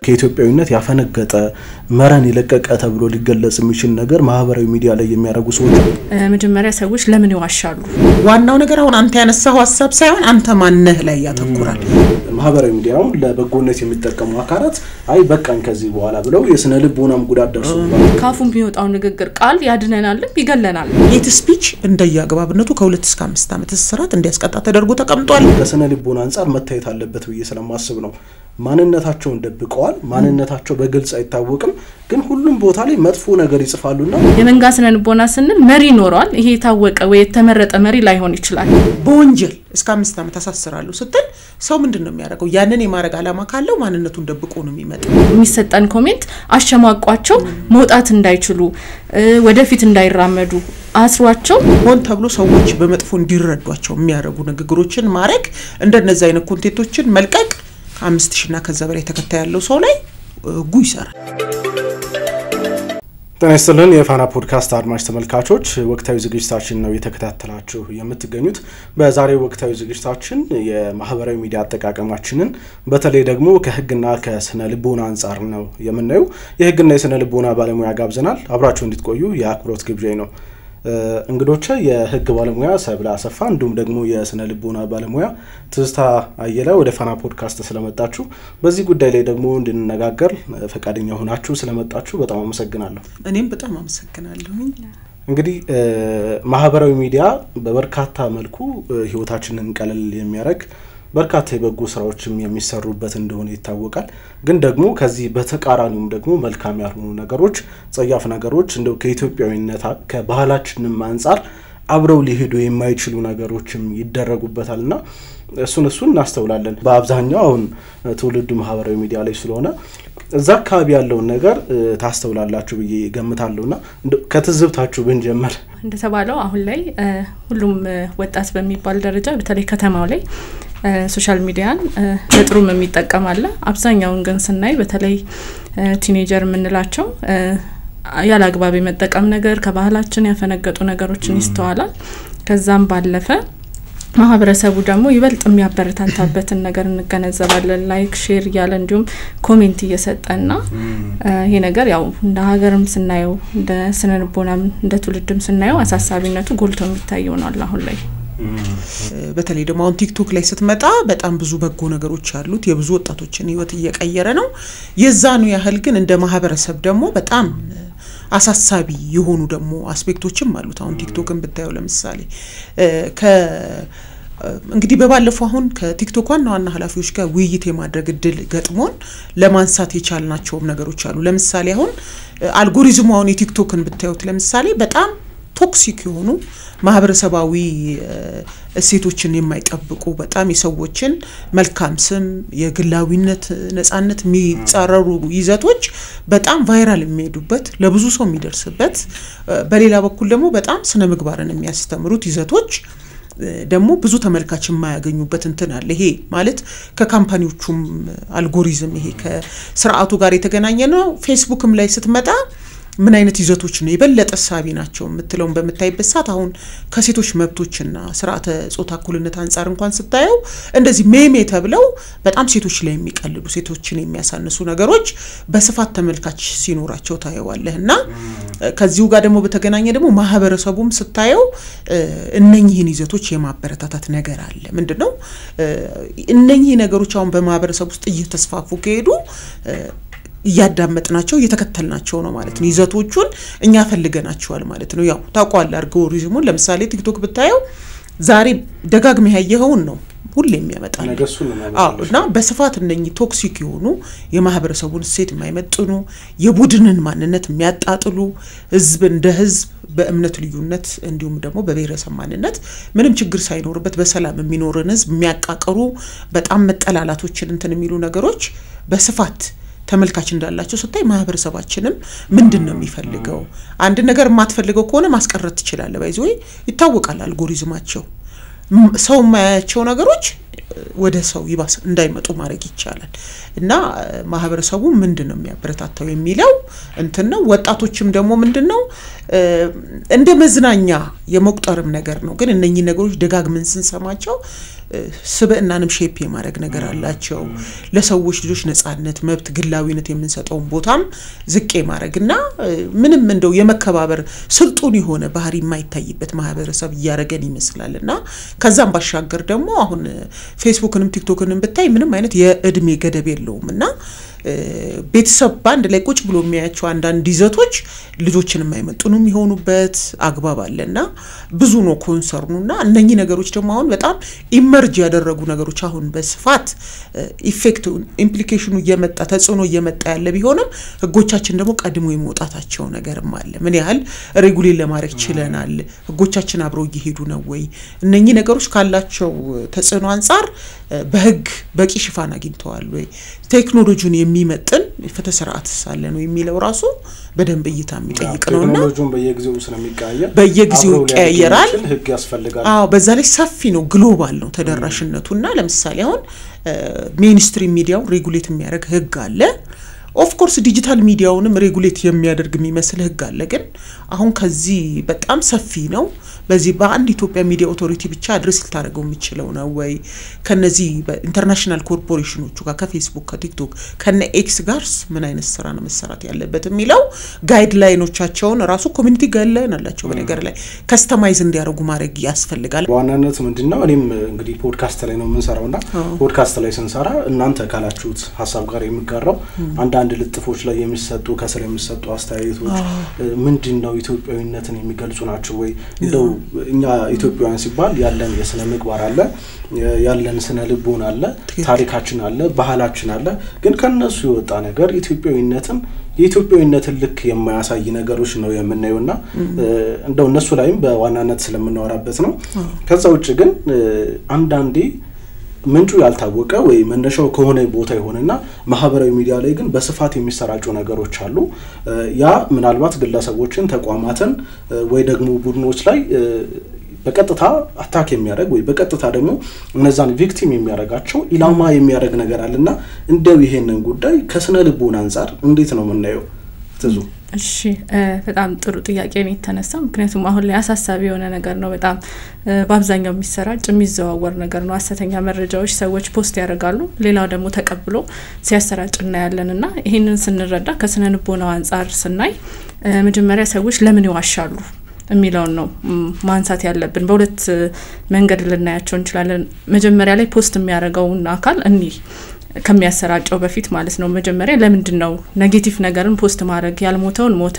ከኢትዮጵያዊነት ያፈነገጠ መረን ይለቀቀ ተብሎ ሊገለጽ የሚችል ነገር ማህበራዊ ሚዲያ ላይ የሚያደርጉ ሰዎች መጀመሪያ ሰዎች ለምን ይዋሻሉ? ዋናው ነገር አሁን አንተ ያነሳው ሐሳብ ሳይሆን አንተ ማነህ ላይ ያተኩራል። ማህበራዊ ሚዲያው ለበጎነት የሚጠቀሙ አካላት አይ በቃን ከዚህ በኋላ ብለው የስነ ልቦናም ጉዳት ደርሶባል። ካፉም ቢወጣው ንግግር ቃል ያድነናል ይገለናል። ሄት ስፒች እንደያግባብነቱ ከ2 እስከ 5 ዓመት እስራት እንዲያስቀጣ ተደርጎ ተቀምጧል። ከስነ ልቦና አንፃር መታየት አለበት ብዬ ስለማስብ ነው። ማንነታቸውን ደብቀዋል። ማንነታቸው በግልጽ አይታወቅም። ግን ሁሉም ቦታ ላይ መጥፎ ነገር ይጽፋሉና የመንጋ ስነ ልቦና ስንል መሪ ኖሯል። ይሄ ታወቀ ወይ የተመረጠ መሪ ላይሆን ይችላል። በወንጀል እስከ 5 ዓመት አሳስራሉ ስትል ሰው ምንድነው የሚያደርገው? ያንን የማረግ አላማ ካለው ማንነቱን ደብቆ ነው የሚመጣው። የሚሰጠን ኮሜንት አሸማቋቸው መውጣት እንዳይችሉ ወደፊት እንዳይራመዱ አስሯቸው ሆን ተብሎ ሰዎች በመጥፎ እንዲረዷቸው የሚያረጉ ንግግሮችን ማረግ እንደነዛ አይነት ኮንቴንቶችን መልቀቅ 5000 እና ከዛ በላይ ተከታይ ያለው ሰው ላይ ጉይሰራ ተነስተልን የፋና ፖድካስት አድማጭ ተመልካቾች ወቅታዊ ዝግጅታችን ነው የተከታተላችሁ የምትገኙት። በዛሬው ወቅታዊ ዝግጅታችን የማህበራዊ ሚዲያ አጠቃቀማችንን በተለይ ደግሞ ከህግና ከስነ ልቦና አንፃር ነው የምናየው። የህግና የስነ ልቦና ባለሙያ ጋብዘናል። አብራችሁ እንድትቆዩ የአክብሮት ግብዣይ ነው። እንግዶቼ የህግ ባለሙያ ሰብለ አሰፋ እንዲሁም ደግሞ የስነ ልቦና ባለሙያ ትዝታ አየለ ወደ ፋና ፖድካስት ስለመጣችሁ በዚህ ጉዳይ ላይ ደግሞ እንድንነጋገር ፈቃደኛ ሆናችሁ ስለመጣችሁ በጣም አመሰግናለሁ። እኔም በጣም አመሰግናለሁ። እንግዲህ ማህበራዊ ሚዲያ በበርካታ መልኩ ህይወታችንን ቀለል የሚያደርግ በርካታ የበጎ ስራዎችም የሚሰሩበት እንደሆነ ይታወቃል። ግን ደግሞ ከዚህ በተቃራኒውም ደግሞ መልካም ያልሆኑ ነገሮች ጸያፍ ነገሮች እንደው ከኢትዮጵያዊነት ከባህላችንም አንፃር አብረው ሊሄዱ የማይችሉ ነገሮችም ይደረጉበታልና እሱን እናስተውላለን። በአብዛኛው አሁን ትውልዱ ማህበራዊ ሚዲያ ላይ ስለሆነ እዛ አካባቢ ያለው ነገር ታስተውላላችሁ ብዬ ገምታለሁና ከትዝብታችሁ ብንጀምር እንደተባለው አሁን ላይ ሁሉም ወጣት በሚባል ደረጃ በተለይ ከተማው ላይ ሶሻል ሚዲያን ለጥሩም የሚጠቀም አለ። አብዛኛውን ግን ስናይ በተለይ ቲኔጀር ምንላቸው ያላግባብ የመጠቀም ነገር ከባህላችን ያፈነገጡ ነገሮችን ይስተዋላል። ከዛም ባለፈ ማህበረሰቡ ደግሞ ይበልጥ የሚያበረታታበትን ነገር እንገነዘባለን። ላይክ ሼር ያለ እንዲሁም ኮሜንት እየሰጠና ይሄ ነገር ያው እንደ ሀገርም ስናየው እንደ ስነ ልቦናም እንደ ትውልድም ስናየው አሳሳቢነቱ ጎልቶ የሚታየው ነው አሁን ላይ። በተለይ ደግሞ አሁን ቲክቶክ ላይ ስትመጣ በጣም ብዙ በጎ ነገሮች አሉት። የብዙ ወጣቶችን ህይወት እየቀየረ ነው። የዛኑ ያህል ግን እንደ ማህበረሰብ ደግሞ በጣም አሳሳቢ የሆኑ ደግሞ አስፔክቶችም አሉት። አሁን ቲክቶክን ብታዩ ለምሳሌ እንግዲህ በባለፈው አሁን ከቲክቶክ ዋና ኃላፊዎች ጋር ውይይት የማድረግ እድል ገጥሞን ለማንሳት የቻልናቸው ነገሮች አሉ። ለምሳሌ አሁን አልጎሪዝሙ አሁን የቲክቶክን ብታዩት ለምሳሌ በጣም ቶክሲክ የሆኑ ማህበረሰባዊ እሴቶችን የማይጠብቁ በጣም የሰዎችን መልካም ስም የግላዊነት ነፃነት የሚጻረሩ ይዘቶች በጣም ቫይራል የሚሄዱበት ለብዙ ሰው የሚደርስበት በሌላ በኩል ደግሞ በጣም ስነ ምግባርን የሚያስተምሩት ይዘቶች ደግሞ ብዙ ተመልካች የማያገኙበት እንትን አለ። ይሄ ማለት ከካምፓኒዎቹም አልጎሪዝም ይሄ ከስርዓቱ ጋር የተገናኘ ነው። ፌስቡክም ላይ ስትመጣ ምን አይነት ይዘቶች ነው የበለጠ ሳቢ ናቸው የምትለው በመታይበት ሰዓት አሁን ከሴቶች መብቶችና ስርዓተ ጾታ እኩልነት አንፃር እንኳን ስታየው እንደዚህ ሜሜ ተብለው በጣም ሴቶች ላይ የሚቀልዱ ሴቶችን የሚያሳንሱ ነገሮች በስፋት ተመልካች ሲኖራቸው ታየዋለህና ከዚሁ ጋር ደግሞ በተገናኘ ደግሞ ማህበረሰቡም ስታየው እነኚህን ይዘቶች የማበረታታት ነገር አለ። ምንድነው እነኚህ ነገሮች አሁን በማህበረሰብ ውስጥ እየተስፋፉ ከሄዱ ያዳመጥናቸው እየተከተልናቸው ነው ማለት ነው። ይዘቶቹን እኛ ፈልገናቸዋል ማለት ነው። ያው ታቋል አልጎሪዝሙን ለምሳሌ ቲክቶክ ብታየው ዛሬ ደጋግመህ ያየኸውን ነው ሁሌ የሚያመጣው እና በስፋት እነኚህ ቶክሲክ የሆኑ የማህበረሰቡን ሴት የማይመጥኑ የቡድንን ማንነት የሚያጣጥሉ ህዝብ እንደ ህዝብ በእምነት ልዩነት እንዲሁም ደግሞ በብሔረሰብ ማንነት ምንም ችግር ሳይኖርበት በሰላም የሚኖርን ህዝብ የሚያቃቀሩ በጣም መጠላላቶችን እንትን የሚሉ ነገሮች በስፋት ተመልካች እንዳላቸው ስታይ ማህበረሰባችንም ምንድነው የሚፈልገው አንድ ነገር ማትፈልገው ከሆነ ማስቀረት ትችላለህ። ባይዘው ይታወቃል አልጎሪዝማቸው ሰው ማያቸው ነገሮች ወደ ሰው ይባስ እንዳይመጡ ማድረግ ይቻላል እና ማህበረሰቡ ምንድነው የሚያበረታታው የሚለው እንትን ነው። ወጣቶችም ደግሞ ምንድነው እንደ መዝናኛ የመቁጠርም ነገር ነው። ግን እነኚህ ነገሮች ደጋግመን ስንሰማቸው ስብዕናንም ሼፕ የማድረግ ነገር አላቸው ለሰዎች ልጆች ነጻነት መብት ግላዊነት የምንሰጠው ቦታም ዝቅ የማድረግና ምንም እንደው የመከባበር ስልጡን የሆነ ባህሪ የማይታይበት ማህበረሰብ ያረገን ይመስላልና ከዛም ባሻገር ደግሞ አሁን ፌስቡክንም ቲክቶክንም ብታይ ምንም አይነት የእድሜ ገደብ የለውምና ቤተሰብ ባንድ ላይ ቁጭ ብሎ የሚያያቸው አንዳንድ ይዘቶች ልጆችን የማይመጡንም ይሆኑበት አግባብ አለና ብዙ ነው ኮንሰርኑና እነኚህ ነገሮች ደግሞ አሁን በጣም ኢመርጅ ያደረጉ ነገሮች አሁን በስፋት ኢፌክቱ ኢምፕሊኬሽኑ እየመጣ ተጽዕኖ እየመጣ ያለ ቢሆንም ህጎቻችን ደግሞ ቀድሞ የመውጣታቸው ነገርም አለ ምን ያህል ሬጉሌት ለማድረግ ችለናል ህጎቻችን አብረው እየሄዱ ነው ወይ እነኚህ ነገሮች ካላቸው ተጽዕኖ አንፃር በህግ በቂ ሽፋን አግኝተዋል ወይ ቴክኖሎጂውን የሚመጥን ፍትህ ስርዓት ሳለ ነው የሚለው ራሱ በደንብ እይታ የሚጠይቅ ነውና ቴክኖሎጂውን በየጊዜው ስለሚቀያየር በየጊዜው ይቀያየራል ህግ ያስፈልጋል በዛ ላይ ሰፊ ነው ግሎባል ነው ተደራሽነቱና ለምሳሌ አሁን ሜንስትሪም ሚዲያው ሬጉሌት የሚያደርግ ህግ አለ ኦፍ ኮርስ ዲጂታል ሚዲያውንም ሬጉሌት የሚያደርግ የሚመስል ህግ አለ ግን አሁን ከዚህ በጣም ሰፊ ነው በዚህ በአንድ ኢትዮጵያ ሚዲያ ኦቶሪቲ ብቻ አድሬስ ልታደርገው የሚችለው ነው ወይ ከነዚህ ኢንተርናሽናል ኮርፖሬሽኖቹ ጋር ከፌስቡክ ከቲክቶክ ከነ ኤክስ ጋርስ ምን አይነት ስራ ነው መሰራት ያለበት የሚለው ጋይድላይኖቻቸውን ራሱ ኮሚኒቲ ጋይድላይን አላቸው በነገር ላይ ከስተማይዝ እንዲያደርጉ ማድረግ ያስፈልጋል ዋናነት ምንድነው እኔም እንግዲህ ፖድካስት ላይ ነው የምንሰራውና ፖድካስት ላይ ስንሰራ እናንተ ካላችሁት ሐሳብ ጋር የሚጋራው አንድ ልጥፎች ላይ የሚሰጡ ከስለ የሚሰጡ አስተያየቶች ምንድነው ኢትዮጵያዊነትን የሚገልጹ ናቸው ወይ እንደው እኛ ኢትዮጵያውያን ሲባል ያለን የስነ ምግባር አለ ያለን ስነ ልቦና አለ ታሪካችን አለ ባህላችን አለ ግን ከነሱ የወጣ ነገር ኢትዮጵያዊነትን የኢትዮጵያዊነትን ልክ የማያሳይ ነገሮች ነው የምናየውና እንደው እነሱ ላይም በዋናነት ስለምናወራበት ነው ከዛ ውጭ ግን አንዳንዴ ምንጩ ያልታወቀ ወይ መነሻው ከሆነ ቦታ ይሆንና ማህበራዊ ሚዲያ ላይ ግን በስፋት የሚሰራጩ ነገሮች አሉ ያ ምናልባት ግለሰቦችን ተቋማትን ወይ ደግሞ ቡድኖች ላይ በቀጥታ አታክ የሚያደርግ ወይ በቀጥታ ደግሞ እነዛን ቪክቲም የሚያደርጋቸው ኢላማ የሚያደርግ ነገር አለና እንደው ይሄንን ጉዳይ ከስነ ልቦና አንፃር እንዴት ነው የምናየው ትዙ እሺ በጣም ጥሩ ጥያቄ ነው የተነሳው ምክንያቱም አሁን ላይ አሳሳቢ የሆነ ነገር ነው በጣም በአብዛኛው የሚሰራጭ የሚዘዋወር ነገር ነው አሰተኛ መረጃዎች ሰዎች ፖስት ያደርጋሉ ሌላው ደግሞ ተቀብሎ ሲያሰራጭና ያለንና ይሄንን ስንረዳ ከስነ ልቦናው አንፃር ስናይ መጀመሪያ ሰዎች ለምን ይዋሻሉ የሚለው ነው ማንሳት ያለብን በሁለት መንገድ ልናያቸው እንችላለን መጀመሪያ ላይ ፖስት የሚያደርገውና አካል እንዴ ከሚያሰራጨው በፊት ማለት ነው መጀመሪያ ለምንድነው ኔጌቲቭ ነገርን ፖስት ማድረግ ያልሞተውን ሞተ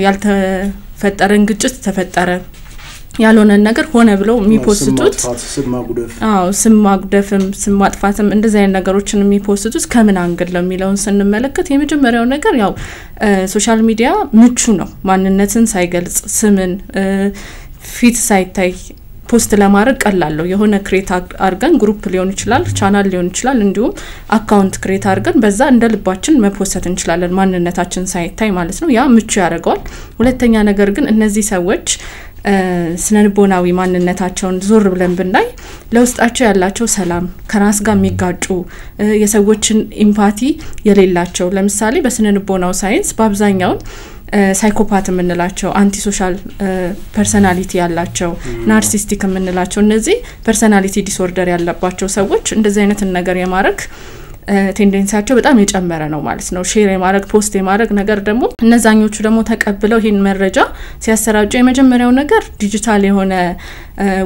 ያልተፈጠረን ግጭት ተፈጠረ ያልሆነ ነገር ሆነ ብለው የሚፖስቱት ስም ማጉደፍም ስም ማጥፋትም እንደዚህ አይነት ነገሮችን የሚፖስቱት ከምን አንግል ለሚለውን ስንመለከት የመጀመሪያው ነገር ያው ሶሻል ሚዲያ ምቹ ነው ማንነትን ሳይገልጽ ስምን ፊት ሳይታይ ፖስት ለማድረግ ቀላለው የሆነ ክሬት አርገን ግሩፕ ሊሆን ይችላል ቻናል ሊሆን ይችላል እንዲሁም አካውንት ክሬት አርገን በዛ እንደልባችን መፖስት እንችላለን ማንነታችን ሳይታይ ማለት ነው ያ ምቹ ያደርጋል ሁለተኛ ነገር ግን እነዚህ ሰዎች ስነልቦናዊ ማንነታቸውን ዞር ብለን ብናይ ለውስጣቸው ያላቸው ሰላም ከራስ ጋር የሚጋጩ የሰዎችን ኢምፓቲ የሌላቸው ለምሳሌ በስነልቦናው ሳይንስ በአብዛኛው ሳይኮፓት የምንላቸው አንቲ ሶሻል ፐርሰናሊቲ ያላቸው ናርሲስቲክ የምንላቸው እነዚህ ፐርሰናሊቲ ዲስኦርደር ያለባቸው ሰዎች እንደዚህ አይነት ነገር የማረክ ቴንደንሲያቸው በጣም የጨመረ ነው ማለት ነው ሼር የማረክ ፖስት የማረክ ነገር ደግሞ እነዛኞቹ ደግሞ ተቀብለው ይሄን መረጃ ሲያሰራጩ የመጀመሪያው ነገር ዲጂታል የሆነ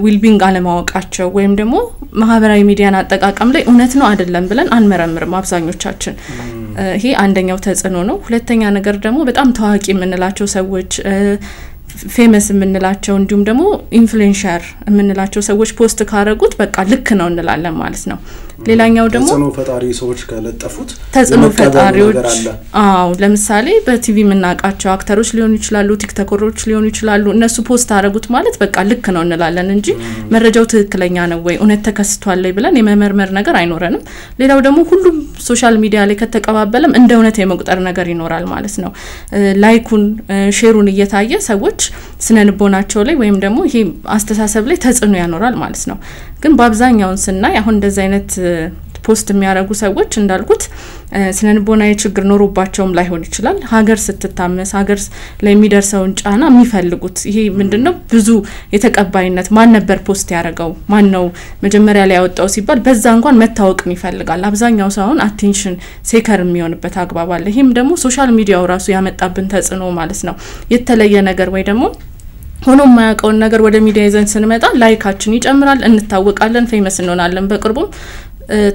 ዊልቢንግ አለማወቃቸው ወይም ደግሞ ማህበራዊ ሚዲያን አጠቃቀም ላይ እውነት ነው አይደለም ብለን አንመረምርም አብዛኞቻችን ይሄ አንደኛው ተጽዕኖ ነው ሁለተኛ ነገር ደግሞ በጣም ታዋቂ የምንላቸው ሰዎች ፌመስ የምንላቸው እንዲሁም ደግሞ ኢንፍሉዌንሰር የምንላቸው ሰዎች ፖስት ካረጉት በቃ ልክ ነው እንላለን ማለት ነው ሌላኛው ደግሞ ተጽዕኖ ፈጣሪ ሰዎች ከለጠፉት ተጽዕኖ ፈጣሪዎች ለምሳሌ በቲቪ ምናቃቸው አክተሮች ሊሆኑ ይችላሉ ቲክቶከሮች ሊሆኑ ይችላሉ እነሱ ፖስት አረጉት ማለት በቃ ልክ ነው እንላለን እንጂ መረጃው ትክክለኛ ነው ወይ እውነት ተከስቷል ላይ ብለን የመመርመር ነገር አይኖርንም ሌላው ደግሞ ሁሉም ሶሻል ሚዲያ ላይ ከተቀባበለም እንደ እውነት የመቁጠር ነገር ይኖራል ማለት ነው ላይኩን ሼሩን እየታየ ሰዎች ስነልቦናቸው ላይ ወይም ደግሞ ይሄ አስተሳሰብ ላይ ተጽዕኖ ያኖራል ማለት ነው ግን በአብዛኛው ስናይ አሁን እንደዚህ አይነት ፖስት የሚያረጉ ሰዎች እንዳልኩት ስነልቦናዊ ችግር ኖሮባቸውም ላይሆን ይችላል ሀገር ስትታመስ ሀገር ላይ የሚደርሰውን ጫና የሚፈልጉት ይሄ ምንድነው ብዙ የተቀባይነት ማን ነበር ፖስት ያረጋው ማን ነው መጀመሪያ ላይ ያወጣው ሲባል በዛ እንኳን መታወቅ ይፈልጋል አብዛኛው ሰውን አቴንሽን ሴከር የሚሆንበት አግባብ አለ ይሄም ደግሞ ሶሻል ሚዲያው ራሱ ያመጣብን ተጽዕኖ ማለት ነው የተለየ ነገር ወይ ደግሞ ሆኖ ማያውቀውን ነገር ወደ ሚዲያ ይዘን ስንመጣ ላይካችን ይጨምራል እንታወቃለን ፌመስ እንሆናለን በቅርቡም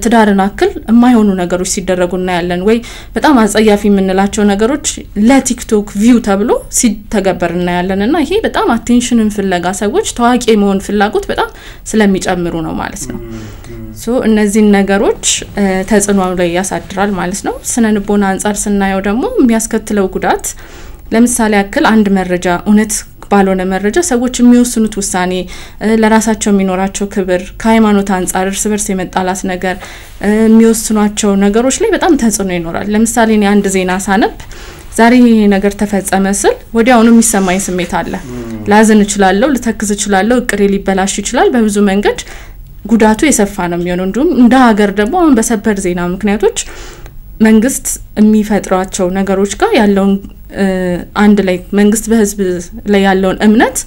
ትዳርን አክል የማይሆኑ ነገሮች ሲደረጉና ያለን ወይ በጣም አጸያፊ የምንላቸው ነገሮች ለቲክቶክ ቪው ተብሎ ሲተገበርና ያለንና ይሄ በጣም አቴንሽንን ፍለጋ ሰዎች ታዋቂ መሆን ፍላጎት በጣም ስለሚጨምሩ ነው ማለት ነው ሶ እነዚህ ነገሮች ተጽዕኖ ላይ ያሳድራል ማለት ነው ስነልቦና አንፃር ስናየው ደግሞ የሚያስከትለው ጉዳት ለምሳሌ አክል አንድ መረጃ እውነት ባልሆነ መረጃ ሰዎች የሚወስኑት ውሳኔ ለራሳቸው የሚኖራቸው ክብር ከሃይማኖት አንፃር እርስ በርስ የመጣላት ነገር የሚወስኗቸው ነገሮች ላይ በጣም ተጽዕኖ ይኖራል ለምሳሌ እኔ አንድ ዜና ሳነብ ዛሬ ይሄ ነገር ተፈጸመ ስል ወዲያውኑ የሚሰማኝ ስሜት አለ ላዝን እችላለሁ ልተክዝ እችላለሁ እቅሬ ሊበላሽ ይችላል በብዙ መንገድ ጉዳቱ የሰፋ ነው የሚሆነው እንዲሁም እንደ ሀገር ደግሞ አሁን በሰበር ዜና ምክንያቶች መንግስት የሚፈጥሯቸው ነገሮች ጋር ያለውን አንድ ላይ መንግስት በህዝብ ላይ ያለውን እምነት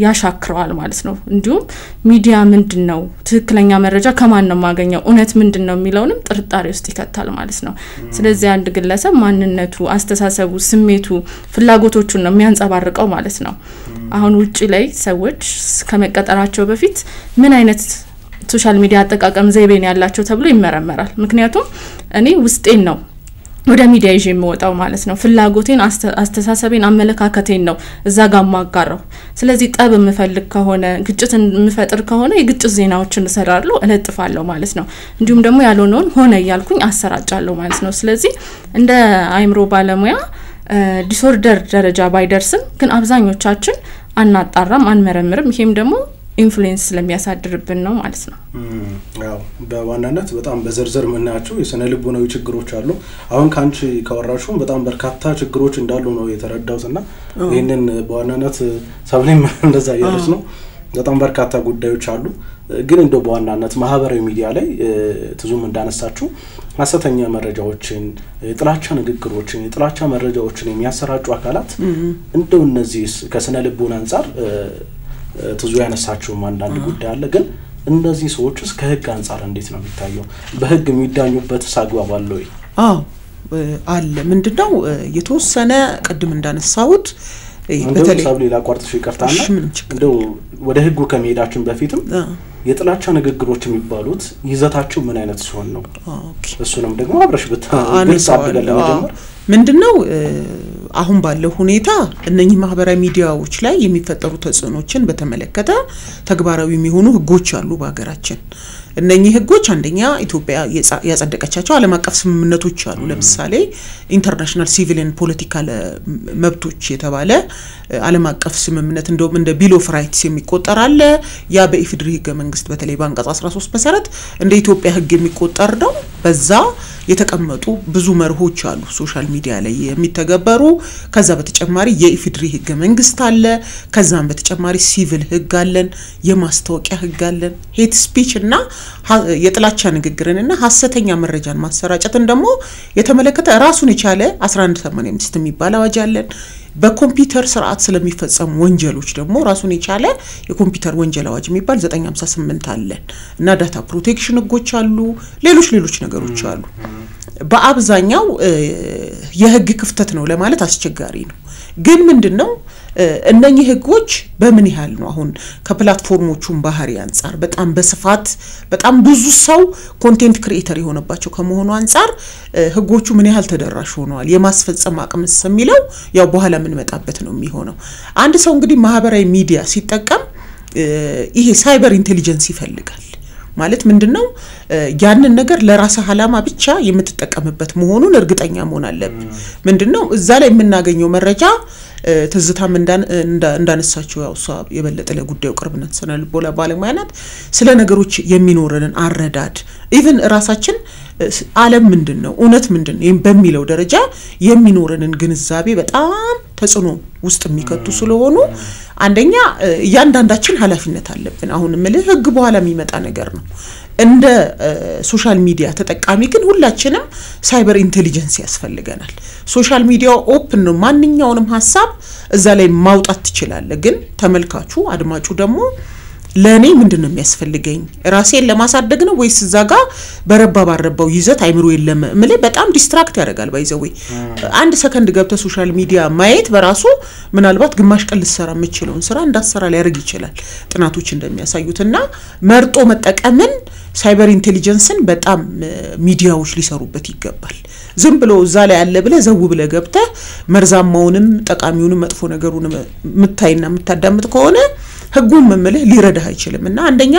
ያሻክረዋል ማለት ነው እንዲሁም ሚዲያ ምንድነው ትክክለኛ መረጃ ከማን ነው ማገኘው እውነት ምንድነው የሚለውንም ጥርጣሬ ውስጥ ይከታል ማለት ነው ስለዚህ አንድ ግለሰብ ማንነቱ አስተሳሰቡ ስሜቱ ፍላጎቶቹን ነው የሚያንጸባርቀው ማለት ነው አሁን ውጪ ላይ ሰዎች ከመቀጠራቸው በፊት ምን አይነት ሶሻል ሚዲያ አጠቃቀም ዘይቤን ያላቸው ተብሎ ይመረመራል ምክንያቱም እኔ ውስጤን ነው ወደ ሚዲያ ይዤ የምወጣው ማለት ነው ፍላጎቴን አስተሳሰቤን አመለካከቴን ነው እዛ ጋር ማጋራው ስለዚህ ጠብ የምፈልግ ከሆነ ግጭት የምፈጥር ከሆነ የግጭት ዜናዎችን እሰራለሁ እለጥፋለሁ ማለት ነው እንዲሁም ደግሞ ያልሆነውን ሆነ ያልኩኝ አሰራጫለሁ ማለት ነው ስለዚህ እንደ አይምሮ ባለሙያ ዲስኦርደር ደረጃ ባይደርስም ግን አብዛኞቻችን አናጣራም አንመረምርም ይሄም ደግሞ ኢንፍሉዌንስ ስለሚያሳድርብን ነው ማለት ነው ያው በዋናነት በጣም በዝርዝር ምናያቸው የስነልቦናዊ ችግሮች አሉ አሁን ካንቺ ካወራሹም በጣም በርካታ ችግሮች እንዳሉ ነው የተረዳውትና ይሄንን በዋናነት ሰብለም እንደዛ ያለች ነው በጣም በርካታ ጉዳዮች አሉ ግን እንደው በዋናነት ማህበራዊ ሚዲያ ላይ ትዙም እንዳነሳችሁ ሐሰተኛ መረጃዎችን የጥላቻ ንግግሮችን የጥላቻ መረጃዎችን የሚያሰራጩ አካላት እንደው እነዚህ ከስነልቦና አንፃር ትዙ ያነሳችሁ አንዳንድ ጉዳይ አለ ግን እነዚህ ሰዎችስ ከህግ አንፃር እንዴት ነው የሚታየው በህግ የሚዳኙበት ሳግባብ አለ ወይ አለ ምንድነው የተወሰነ ቀድም እንዳነሳውት በተለይ ሳብሊ ላቋርጥሽ ይቀርታና እንደው ወደ ህጉ ከመሄዳችን በፊትም የጥላቻ ንግግሮች የሚባሉት ይዘታቸው ምን አይነት ሲሆን ነው እሱንም ደግሞ አብረሽ ግልጽ አድርገን ለመጀመር ምንድነው አሁን ባለው ሁኔታ እነኚህ ማህበራዊ ሚዲያዎች ላይ የሚፈጠሩ ተጽዕኖችን በተመለከተ ተግባራዊ የሚሆኑ ህጎች አሉ በአገራችን እነኚህ ህጎች አንደኛ ኢትዮጵያ ያጸደቀቻቸው ዓለም አቀፍ ስምምነቶች አሉ ለምሳሌ ኢንተርናሽናል ሲቪል ኤንድ ፖለቲካል መብቶች የተባለ ዓለም አቀፍ ስምምነት እንደውም እንደ ቢል ኦፍ ራይትስ የሚቆጠር አለ ያ በኢፍድሪ ህገ መንግስት በተለይ ባንቀጽ 13 መሰረት እንደ ኢትዮጵያ ህግ የሚቆጠር ነው በዛ የተቀመጡ ብዙ መርሆች አሉ ሶሻል ሚዲያ ላይ የሚተገበሩ ከዛ በተጨማሪ የኢፍድሪ ህገ መንግስት አለ ከዛም በተጨማሪ ሲቪል ህግ አለን የማስታወቂያ ህግ አለን ሄት ስፒች እና የጥላቻ ንግግርንና ሐሰተኛ መረጃን ማሰራጨትን ደግሞ የተመለከተ ራሱን የቻለ 1185 የሚባል አዋጅ አለን በኮምፒውተር ስርዓት ስለሚፈጸሙ ወንጀሎች ደግሞ ራሱን የቻለ የኮምፒውተር ወንጀል አዋጅ የሚባል 958 አለን እና ዳታ ፕሮቴክሽን ህጎች አሉ ሌሎች ነገሮች አሉ በአብዛኛው የህግ ክፍተት ነው ለማለት አስቸጋሪ ነው ግን ምንድነው እነኚህ ህጎች በምን ያህል ነው አሁን ከፕላትፎርሞቹም ባህሪ አንፃር በጣም በስፋት በጣም ብዙ ሰው ኮንቴንት ክሪኤተር የሆነባቸው ከመሆኑ አንፃር ህጎቹ ምን ያህል ተደራሽ ሆነዋል የማስፈጸም አቅምስ የሚለው ያው በኋላ ምን መጣበት ነው የሚሆነው አንድ ሰው እንግዲህ ማህበራዊ ሚዲያ ሲጠቀም ይሄ ሳይበር ኢንቴሊጀንስ ይፈልጋል ማለት ምንድነው ያንን ነገር ለራስ ዓላማ ብቻ የምትጠቀምበት መሆኑን እርግጠኛ መሆን አለበት ምንድነው እዛ ላይ የምናገኘው መረጃ ትዝታም እንዳነሳቸው ያው የበለጠ ለጉዳዩ ቅርብነት ስነልቦና ባለሙያነት ስለ ነገሮች የሚኖረንን አረዳድ ኢቭን ራሳችን ዓለም ምንድነው እውነት ምንድነው በሚለው ደረጃ የሚኖረንን ግንዛቤ በጣም ተጽዕኖ ውስጥ የሚከቱ ስለሆኑ አንደኛ ያንዳንዳችን ኃላፊነት አለብን አሁን ምልህ ህግ በኋላ የሚመጣ ነገር ነው እንደ ሶሻል ሚዲያ ተጠቃሚ ግን ሁላችንም ሳይበር ኢንተለጀንስ ያስፈልገናል ሶሻል ሚዲያው ኦፕን ነው ማንኛውንም ሐሳብ እዛ ላይ ማውጣት ይችላል ግን ተመልካቹ አድማጩ ደግሞ ለኔ ምንድነው የሚያስፈልገኝ ራሴን ለማሳደግ ነው ወይስ እዛ ጋር በረባባረባው ይዘት አይምሮ የለም ምለ በጣም ዲስትራክት ያደርጋል ባይዘው አንድ ሰከንድ ገብተ ሶሻል ሚዲያ ማየት በራሱ ምናልባት ግማሽ ቀን ልሰራ የምችለውን ስራ እንዳሰራ ሊያርግ ይችላል ጥናቶች እንደሚያሳዩትና መርጦ መጠቀምን ሳይበር ኢንተለጀንስን በጣም ሚዲያዎች ሊሰሩበት ይገባል ዝም ብሎ እዛ ላይ ያለ ብለ ዘው ብለ ገብተ መርዛማውንም ጠቃሚውንም መጥፎ ነገሩንም ምታይና ምታዳምጥ ከሆነ ህጉም መመለህ ሊረዳህ አይችልምና አንደኛ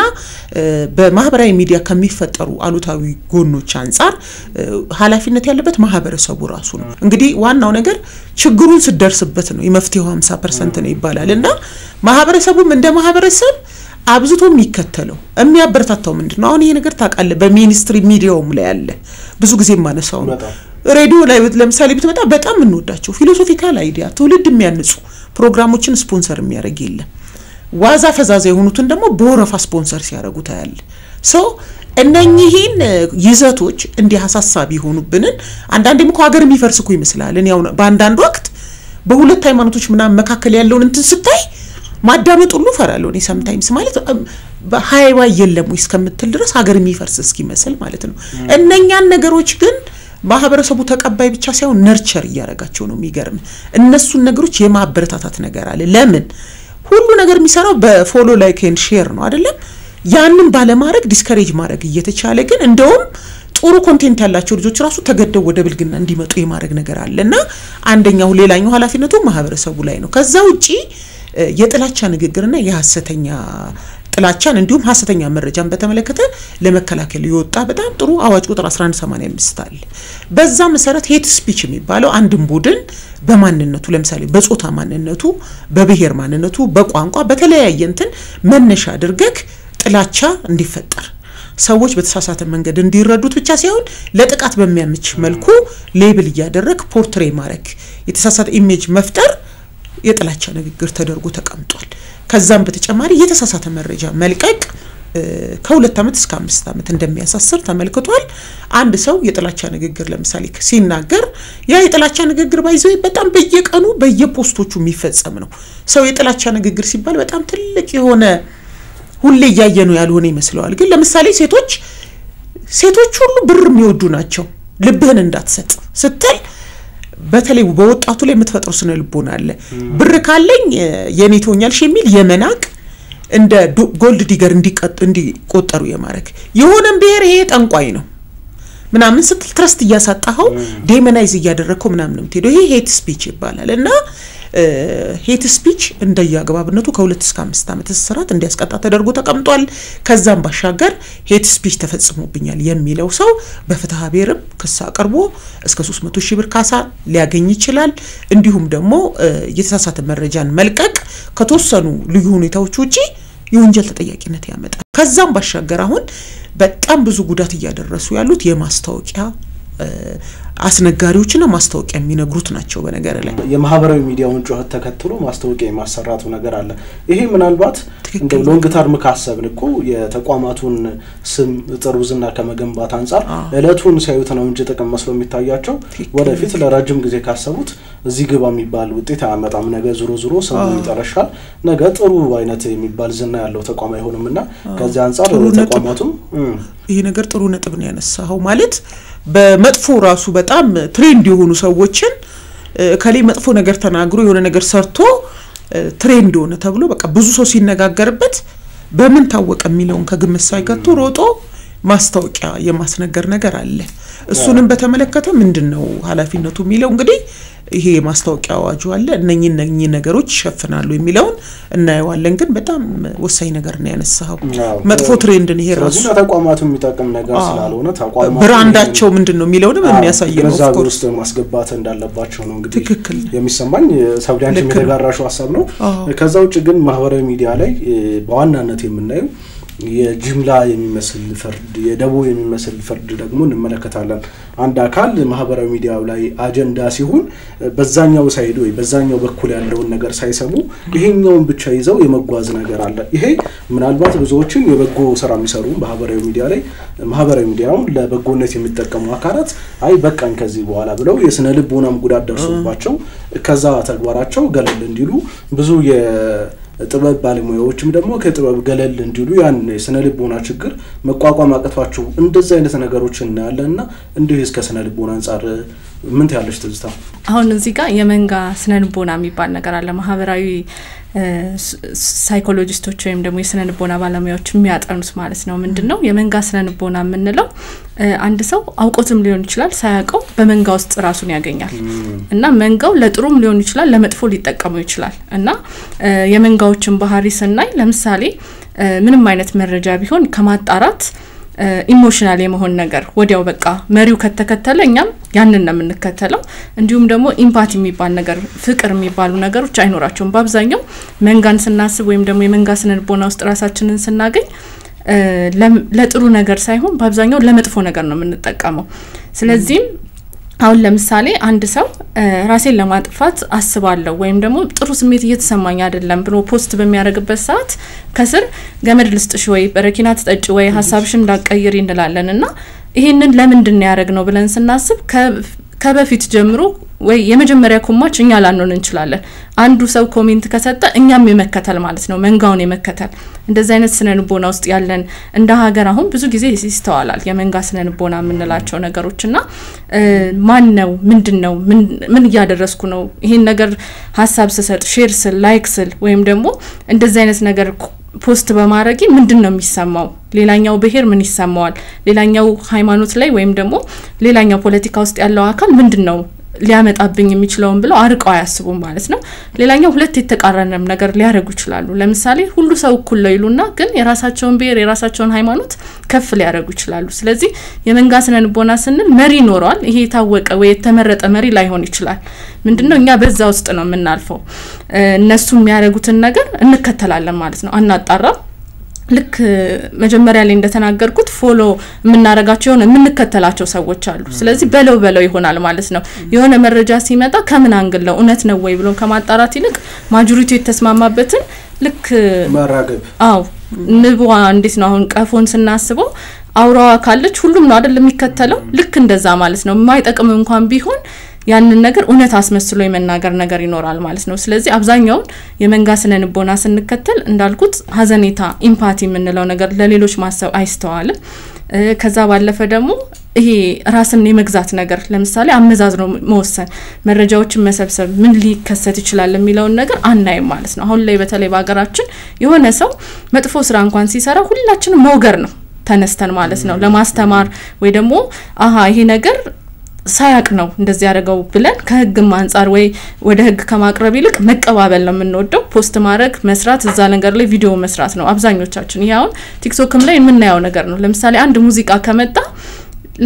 በማህበራዊ ሚዲያ ከሚፈጠሩ አሉታዊ ጎኖች አንፃር ኃላፊነት ያለበት ማህበረሰቡ ራሱ ነው እንግዲህ ዋናው ነገር ችግሩን ሲደርስበት ነው የመፍትሄው 50% ነው ይባላልና ማህበረሰቡም እንደ ማህበረሰብ አብዝቶ የሚከተለው የሚያበረታታው ምንድነው አሁን ይሄ ነገር ታቃለ በሚኒስትሪ ሚዲያውም ላይ ያለ ብዙ ጊዜ ማነሳው ነው ሬዲዮ ላይ ለምሳሌ ብትመጣ በጣም እንወዳቸው ፊሎሶፊካል አይዲያ ትውልድ የሚያንጹ ፕሮግራሞችን ስፖንሰር የሚያደርግ የለም ዋዛ ፈዛዛ የሆኑትን ደግሞ በወረፋ ስፖንሰር ሲያደርጉ ታያል ሶ እነኚህን ይዘቶች እንዲህ ሐሳሳቢ ሆኑብንን አንዳንዴም እኮ ሀገር የሚፈርስኩ ይመስላል እኔ ያው በአንዳንድ ወቅት በሁለት ሃይማኖቶች ምናምን መካከል ያለውን እንትን ስታይ ማዳመጥ ሁሉ ፈራለሁ እኔ ሰምታይምስ ማለት በሃይዋ የለም ወይ እስከምትል ድረስ ሀገር የሚፈርስ እስኪመስል ማለት ነው እነኛን ነገሮች ግን ማህበረሰቡ ተቀባይ ብቻ ሳይሆን ነርቸር ያረጋቸው ነው የሚገርም እነሱን ነገሮች የማበረታታት ነገር አለ ለምን ሁሉ ነገር የሚሰራው በፎሎ ላይክ ኤንድ ሼር ነው አይደለም ያንን ባለማድረግ ዲስከሬጅ ማድረግ እየተቻለ ግን እንደውም ጥሩ ኮንቴንት ያላቸው ልጆች ራሱ ተገደው ወደ ብልግና እንዲመጡ የማድረግ ነገር አለና አንደኛው ሌላኛው ኃላፊነቱ ማህበረሰቡ ላይ ነው ከዛ ውጪ የጥላቻ ንግግርና የሐሰተኛ ጥላቻን እንዲሁም ሐሰተኛ መረጃን በተመለከተ ለመከላከል ይወጣ በጣም ጥሩ አዋጅ ቁጥር 1185 አለ በዛ መሰረት ሄት ስፒች የሚባለው አንድን ቡድን በማንነቱ ለምሳሌ በጾታ ማንነቱ በብሔር ማንነቱ በቋንቋ በተለያየ እንትን መነሻ አድርገክ ጥላቻ እንዲፈጠር ሰዎች በተሳሳተ መንገድ እንዲረዱት ብቻ ሳይሆን ለጥቃት በሚያመች መልኩ ሌብል ያደረክ ፖርትሬ ማረክ የተሳሳተ ኢሜጅ መፍጠር የጥላቻ ንግግር ተደርጎ ተቀምጧል ከዛም በተጨማሪ የተሳሳተ መረጃ መልቀቅ ከ2 አመት እስከ 5 አመት እንደሚያሳስር ተመልክቷል አንድ ሰው የጥላቻ ንግግር ለምሳሌ ሲናገር ያ የጥላቻ ንግግር ባይዘው በጣም በየቀኑ በየፖስቶቹ የሚፈጸም ነው ሰው የጥላቻ ንግግር ሲባል በጣም ትልቅ የሆነ ሁሌ ያየነው ያልሆነ ይመስላል ግን ለምሳሌ ሴቶች ሁሉ ብር የሚወዱ ናቸው ልብህን እንዳትሰጥ ስትል በተለይ በወጣቱ ላይ የምትፈጥሩ ስነ ልቦና አለ ብር ካለኝ የኔ ተወኛልሽ የሚል የመናቅ እንደ ጎልድ ዲገር እንዲቆጠሩ የማረክ የሆነም ብሔር ይሄ ጠንቋይ ነው ምናምን ስትል ትረስት ያሳጣው ዴሞናይዝ ያደረከው ምናምን ነው ትሄዶ ይሄ ሄት ስፒች ይባላልና ሄት ስፒች እንደያግባብነቱ ከ2 እስከ 5 አመት እስራት እንዲያስቀጣ ተደርጎ ተቀምጧል ከዛም ባሻገር ሄት ስፒች ተፈጽሞብኛል የሚለው ሰው በፍትሃ ብሔርም ክስ አቅርቦ እስከ 300 ሺህ ብር ካሳ ሊያገኝ ይችላል እንዲሁም ደግሞ የተሳሳተ መረጃን መልቀቅ ከተወሰኑ ልዩ ሁኔታዎች ውጪ የወንጀል ተጠያቂነት ያመጣል ከዛም ባሻገር አሁን በጣም ብዙ ጉዳት ያደረሱ ያሉት የማስታወቂያ አስነጋሪዎችና ማስታወቂያ የሚነግሩት ናቸው በነገር ላይ የማህበራዊ ሚዲያውን ጩኸት ተከትሎ ማስታወቂያ የማሰራቱ ነገር አለ ይሄ ምናልባት እንደ ሎንግ ተርም ካሰብን እኮ የተቋማቱን ስም ጥሩዝና ከመገንባት አንፃር እለቱን ሳይዩት ነው እንጂ ጥቅም መስሎ የሚታያቸው ወደፊት ለራጅም ጊዜ ካሰቡት እዚህ ግባ የሚባል ውጤት ያመጣም ነገር ዙሮ ሰው ይጠረሻል ነገ ጥሩ አይነት የሚባል ዝና ያለው ተቋም አይሆንምና ከዚህ አንፃር ተቋማቱም ይሄ ነገር ጥሩ ነጥብ ነው ያነሳው ማለት በመጥፎ ራሱ በጣም ትሬንድ የሆኑ ሰዎችን ከሌ መጥፎ ነገር ተናግሮ የሆነ ነገር ሰርቶ ትሬንድ ሆነ ተብሎ በቃ ብዙ ሰው ሲነጋገርበት በምን ታወቀ የሚለውን ከግምት ሳይከቱ ሮጦ ማስታወቂያ የማስነገር ነገር አለ እሱንም በተመለከተ ምንድነው ኃላፊነቱ የሚለው እንግዲህ ይሄ ማስታወቂያ አዋጁ አለ እነኚህ ነገሮች ይሸፍናሉ የሚለውን እናየዋለን ግን በጣም ወሳኝ ነገር ነው ያነሳው መጥፎ ትሬንድ ነው ይሄ ራሱ ተቋማቱ የሚጠቅም ነገር ስላልሆነ ተቋማቱ ብራንዳቸው ምንድነው የሚለውንም የሚያሳይ ነው ኦፍኮርስ ማስገባት እንዳለባቸው ነው እንግዲህ የሚሰማኝ ሰብዳንቺ የሚደጋራሹ ሐሳብ ነው ከዛው ውጭ ግን ማህበራዊ ሚዲያ ላይ በዋናነት የምናየው የጅምላ የሚመስል ፍርድ የደቦ የሚመስል ፍርድ ደግሞ እንመለከታለን አንድ አካል ማህበራዊ ሚዲያው ላይ አጀንዳ ሲሆን በዛኛው ሳይድ ወይ በዛኛው በኩል ያለውን ነገር ሳይሰሙ ይሄኛውን ብቻ ይዘው የመጓዝ ነገር አለ ይሄ ምናልባት ብዙዎችን የበጎ ስራ የሚሰሩ ማህበራዊ ሚዲያውን ለበጎነት የሚጠቀሙ አካላት አይ በቃን ከዚህ በኋላ ብለው የስነ ልቦናም ጉዳት ደርሶባቸው ከዛ ተግባራቸው ገለል እንዲሉ ብዙ ጥበብ ባለሙያዎችም ደግሞ ከጥበብ ገለል እንዲሉ ያን ስነ ልቦና ችግር መቋቋም አቅቷቸው እንደዛ አይነት ነገሮችን እናያለንና እንዲሁ እስከ ስነ ልቦና አንፃር ምን ታያለሽ ትዝታ አሁን እዚህ ጋር የመንጋ ስነ ልቦና የሚባል ነገር አለ ማህበራዊ ሳይኮሎጂስቶች ወይም ደግሞ የስነ ልቦና ባለሙያዎች የሚያጠኑት ማለት ነው ምንድነው የመንጋ ስነ ልቦና የምንለው አንድ ሰው አውቆትም ሊሆን ይችላል ሳያውቀው በመንጋ ውስጥ ራሱን ያገኛል እና መንጋው ለጥሩም ሊሆን ይችላል ለመጥፎ ሊጠቀመው ይችላል እና የመንጋዎችን ባህሪ ስናይ ለምሳሌ ምንም አይነት መረጃ ቢሆን ከማጣራት ኢሞሽናል የመሆን ነገር ወዲያው በቃ መሪው ከተከተለኛም ያንን ነው የምንከተለው እንዲሁም ደግሞ ኢምፓቲ የሚባል ነገር ፍቅር የሚባሉ ነገሮች አይኖራቸውም በአብዛኛው መንጋን ስናስብ ወይም ደግሞ የመንጋ ስነ ልቦና ውስጥ ራሳችንን ስናገኝ ለጥሩ ነገር ሳይሆን በአብዛኛው ለመጥፎ ነገር ነው የምንጠቀመው ስለዚህ አሁን ለምሳሌ አንድ ሰው ራሴን ለማጥፋት አስባለሁ ወይም ደግሞ ጥሩ ስሜት እየተሰማኝ አይደለም ብሎ ፖስት በሚያደርግበት ሰዓት ከስር ገመድ ልስጥሽ ወይ በረኪና ተጠጭ ወይ ሐሳብሽን እንዳቀይሪ እንላለንና ይሄንን ለምንድን ያደርግነው ብለን ስናስብ ከበፊት ጀምሮ ወይ የመጀመሪያ ኮማች እኛ ላንሆን እንችላለን አንዱ ሰው ኮሜንት ከሰጠ እኛም የመከተል ማለት ነው መንጋውን የመከተል እንደዚህ አይነት ስነ ልቦና ውስጥ ያለን እንደ ሀገር አሁን ብዙ ጊዜ ይስተዋላል የመንጋ ስነ ልቦና የምንላቸው ነገሮችና ማን ነው ምንድነው ምን ያደረስኩ ነው ይሄን ነገር ሐሳብ ሰሰጥ ሼር ስል ላይክ ስል ወይም ደግሞ እንደዚህ አይነት ነገር ፖስት በማድረግ ምንድነው የሚሰማው ሌላኛው ብሄር ምን ይሰማዋል ሌላኛው ሃይማኖት ላይ ወይም ደግሞ ሌላኛው ፖለቲካ ውስጥ ያለው አካል ምንድነው ሊያመጣብኝ የሚችለውን ብለው አርቀው አያስቡም ማለት ነው ሌላኛው ሁለት የተቃረነም ነገር ሊያረጉ ይችላሉ ለምሳሌ ሁሉ ሰው እኩል ነው ይሉና ግን የራሳቸውን ብሄር የራሳቸውን ሃይማኖት ከፍ ሊያረጉ ይችላሉ ስለዚህ የመንጋ ስነ ልቦና ስንል መሪ ኖሯል ይሄ ታወቀ ወይ የተመረጠ መሪ ላይሆን ይችላል ምንድነው እኛ በዛ ውስጥ ነው የምናልፈው እነሱ የሚያረጉትን ነገር እንከተላለን ማለት ነው አናጣራ ልክ መጀመሪያ ላይ እንደተናገርኩት ፎሎ የምናረጋቸው የምንከተላቸው ሰዎች አሉ ስለዚህ በለው ይሆናል ማለት ነው የሆነ መረጃ ሲመጣ ከምን አንግል ነው እውነት ነው ወይ ብሎ ከማጣራት ይልቅ ማጆሪቲ የተስማማበትን ልክ ማራገብ ንብዋ እንዴት ነው አሁን ቀፎን ስናስበው አውራዋ ካለች ሁሉም ነው አይደል የሚከተለው ልክ እንደዛ ማለት ነው የማይጠቅም እንኳን ቢሆን ያንን ነገር እውነት አስመስሎ የመናገር ነገር ይኖራል ማለት ነው ስለዚህ አብዛኛው የመንጋ ስነ ልቦና ስንከተል እንዳልኩት ሀዘኔታ ኢምፓቲ የምንለው ነገር ለሌሎች ማሰብ አይስተዋልም ከዛ ባለፈ ደግሞ ይሄ ራስን የመግዛት ነገር ለምሳሌ አመዛዝኖ መወሰን መረጃዎችን መሰብሰብ ምን ሊከሰት ይችላል የሚለውን ነገር አናይም ማለት ነው አሁን ላይ በተለይ በአገራችን የሆነ ሰው መጥፎ ስራ እንኳን ሲሰራ ሁላችንም መውገር ነው ተነስተን ማለት ነው ለማስተማር ወይ ደግሞ ይሄ ነገር ሳያቅ ነው እንደዚህ ያደርገው ብለን ከህግም አንፃር ወይ ወደ ህግ ከማቅረብ ይልቅ መቀባበል ነው የምንወደው ፖስት ማድረግ መስራት እዛ ነገር ላይ ቪዲዮ መስራት ነው አብዛኞቻችን ይሄው ቲክቶክም ላይ የምናየው ነገር ነው ለምሳሌ አንድ ሙዚቃ ከመጣ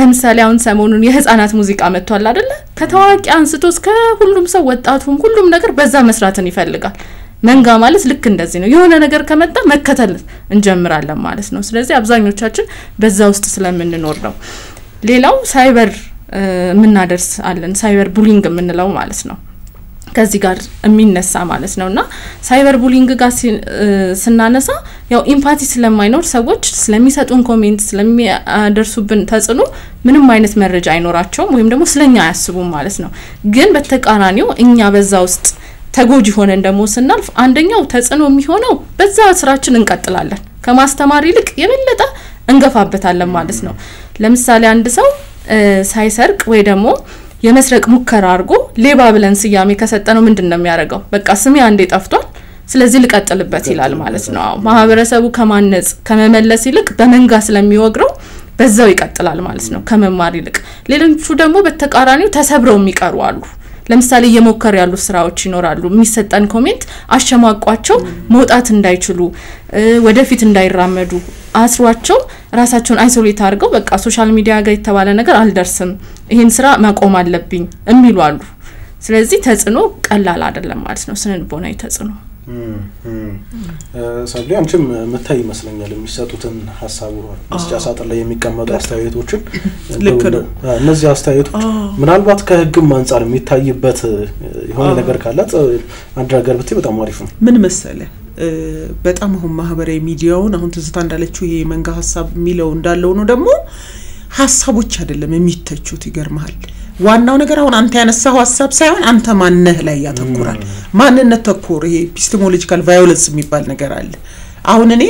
ለምሳሌ አሁን ሰሞኑን የህፃናት ሙዚቃ መጥቷል አይደለ ከታዋቂ አንስቶ እስከ ሁሉም ሰው ወጣቱም ሁሉም ነገር በዛ መስራትን ይፈልጋል መንጋ ማለት ልክ እንደዚህ ነው የሆነ ነገር ከመጣ መከተል እንጀምራለን ማለት ነው ስለዚህ አብዛኞቻችን በዛ ውስጥ ስለምንኖር ነው ሌላው ሳይበር ምናደርስ አለን ሳይበር ቡሊንግ የምንለው ማለት ነው ከዚህ ጋር የሚነሳ ማለት ነውና ሳይበር ቡሊንግ ጋር ስናነሳ ያው ኢምፓቲ ስለማይኖር ሰዎች ስለሚሰጡን ኮሜንት ስለሚያደርሱብን ተጽኖ ምንም አይነት መረጃ አይኖራቸውም ወይም ደግሞ ስለኛ አያስቡም ማለት ነው ግን በተቃራኒው እኛ በዛ ውስጥ ተጎጂ ሆነን ደግሞ ስናልፍ አንደኛው ተጽኖ የሚሆነው በዛ ስራችን እንቀጥላለን ከማስተማር ይልቅ የበለጠ እንገፋበታለን ማለት ነው ለምሳሌ አንድ ሰው ሳይሰርቅ ወይ ደግሞ የመስረቅ ሙከራ አድርጎ ሌባ ብለን ስያሜ ከሰጠነው ምንድነው የሚያደርገው በቃ ስሜ አንዴ ጠፍቷል ስለዚህ ልቀጥልበት ይላል ማለት ነው ማህበረሰቡ ከማነጽ ከመመለስ ይልቅ በመንጋ ስለሚወግረው በዛው ይቀጥላል ማለት ነው ከመማር ይልቅ ሌሎቹ ደግሞ በተቃራኒው ተሰብረው የሚቀሩ አሉ ለምሳሌ የሞከር ያሉ ስራዎች ይኖራሉ የሚሰጠን ኮሜንት አሸማቋቸው መውጣት እንዳይችሉ ወደፊት እንዳይራመዱ አስሯቸው ራሳቸውን አይሶሌት አድርገው በቃ ሶሻል ሚዲያ ጋር የተባለ ነገር አልደርስም ይሄን ስራ ማቆም አለብኝ የሚሉ አሉ ስለዚህ ተጽኖ ቀላል አይደለም ማለት ነው ስነ ልቦናዊ ተጽኖ ሰብሊ አንቺም መታይ ይመስለኛል የሚሰጡትን ሐሳቡ መስጫ ሳጥን ላይ የሚቀመጡ አስተያየቶችን እነዚህ አስተያየቶች ምናልባት ከህግም አንፃር የሚታይበት የሆነ ነገር ካለ አንድ ነገር ብትይ በጣም አሪፍ ነው። ምን መሰለ በጣም አሁን ማህበራዊ ሚዲያውን አሁን ትዝታ እንዳለችው ይሄ መንጋ ሐሳብ የሚለው እንዳለው ነው ደግሞ ሐሳቦች አይደለም የሚተቹት ይገርማል። ዋናው ነገር አሁን አንተ ያነሳው ሐሳብ ሳይሆን አንተ ማንነህ ላይ ያተኩራል። ማንነት ተኮር ይሄ ኤፒስቴሞሎጂካል ቫዮለንስ የሚባል ነገር አለ። አሁን እኔ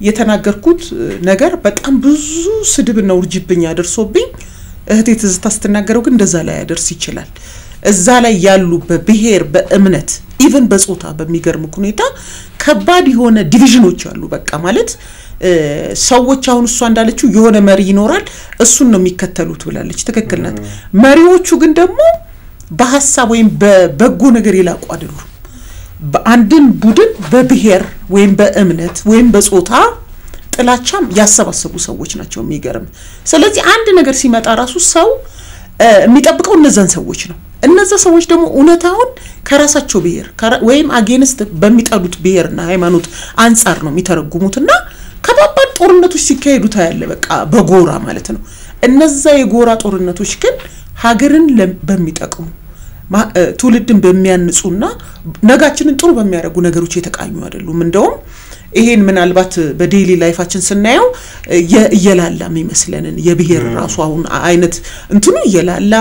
የተናገርኩት ነገር በጣም ብዙ ስድብና ውርጅብኝ ያደርሶብኝ እህቴ ትዝታ ስትናገረው ግን እንደዛ ላይ ያደርስ ይችላል። እዛ ላይ ያሉ በብሔር በእምነት ኢቭን በጾታ በሚገርም ሁኔታ ከባድ የሆነ ዲቪዥኖች አሉ። በቃ ማለት ሰዎች አሁን እሷ እንዳለችው የሆነ መሪ ይኖራል እሱን ነው የሚከተሉት ብላለች። ትክክል ናት። መሪዎቹ ግን ደግሞ በሐሳብ ወይም በበጎ ነገር ይላቁ አይደሉም። በአንድን ቡድን በብሔር ወይም በእምነት ወይም በጾታ ጥላቻም ያሰባሰቡ ሰዎች ናቸው የሚገርም። ስለዚህ አንድ ነገር ሲመጣ ራሱ ሰው የሚጠብቀው እነዛን ሰዎች ነው። እነዛ ሰዎች ደግሞ እውነታውን ከራሳቸው ብሔር ወይም አጌንስት በሚጠሉት ብሔርና ሃይማኖት አንፃር ነው የሚተረጉሙትና ከባባድ ጦርነቶች ሲካሄዱ ታያለ። በቃ በጎራ ማለት ነው። እነዛ የጎራ ጦርነቶች ግን ሀገርን በሚጠቅሙ ትውልድን በሚያንጹና ነጋችንን ጥሩ በሚያደርጉ ነገሮች የተቃኙ አይደሉም። እንደውም ይሄን ምናልባት በዴይሊ ላይፋችን ስናየው የላላም ይመስለንን የብሔር ራሱ አሁን አይነት እንትኑ የላላ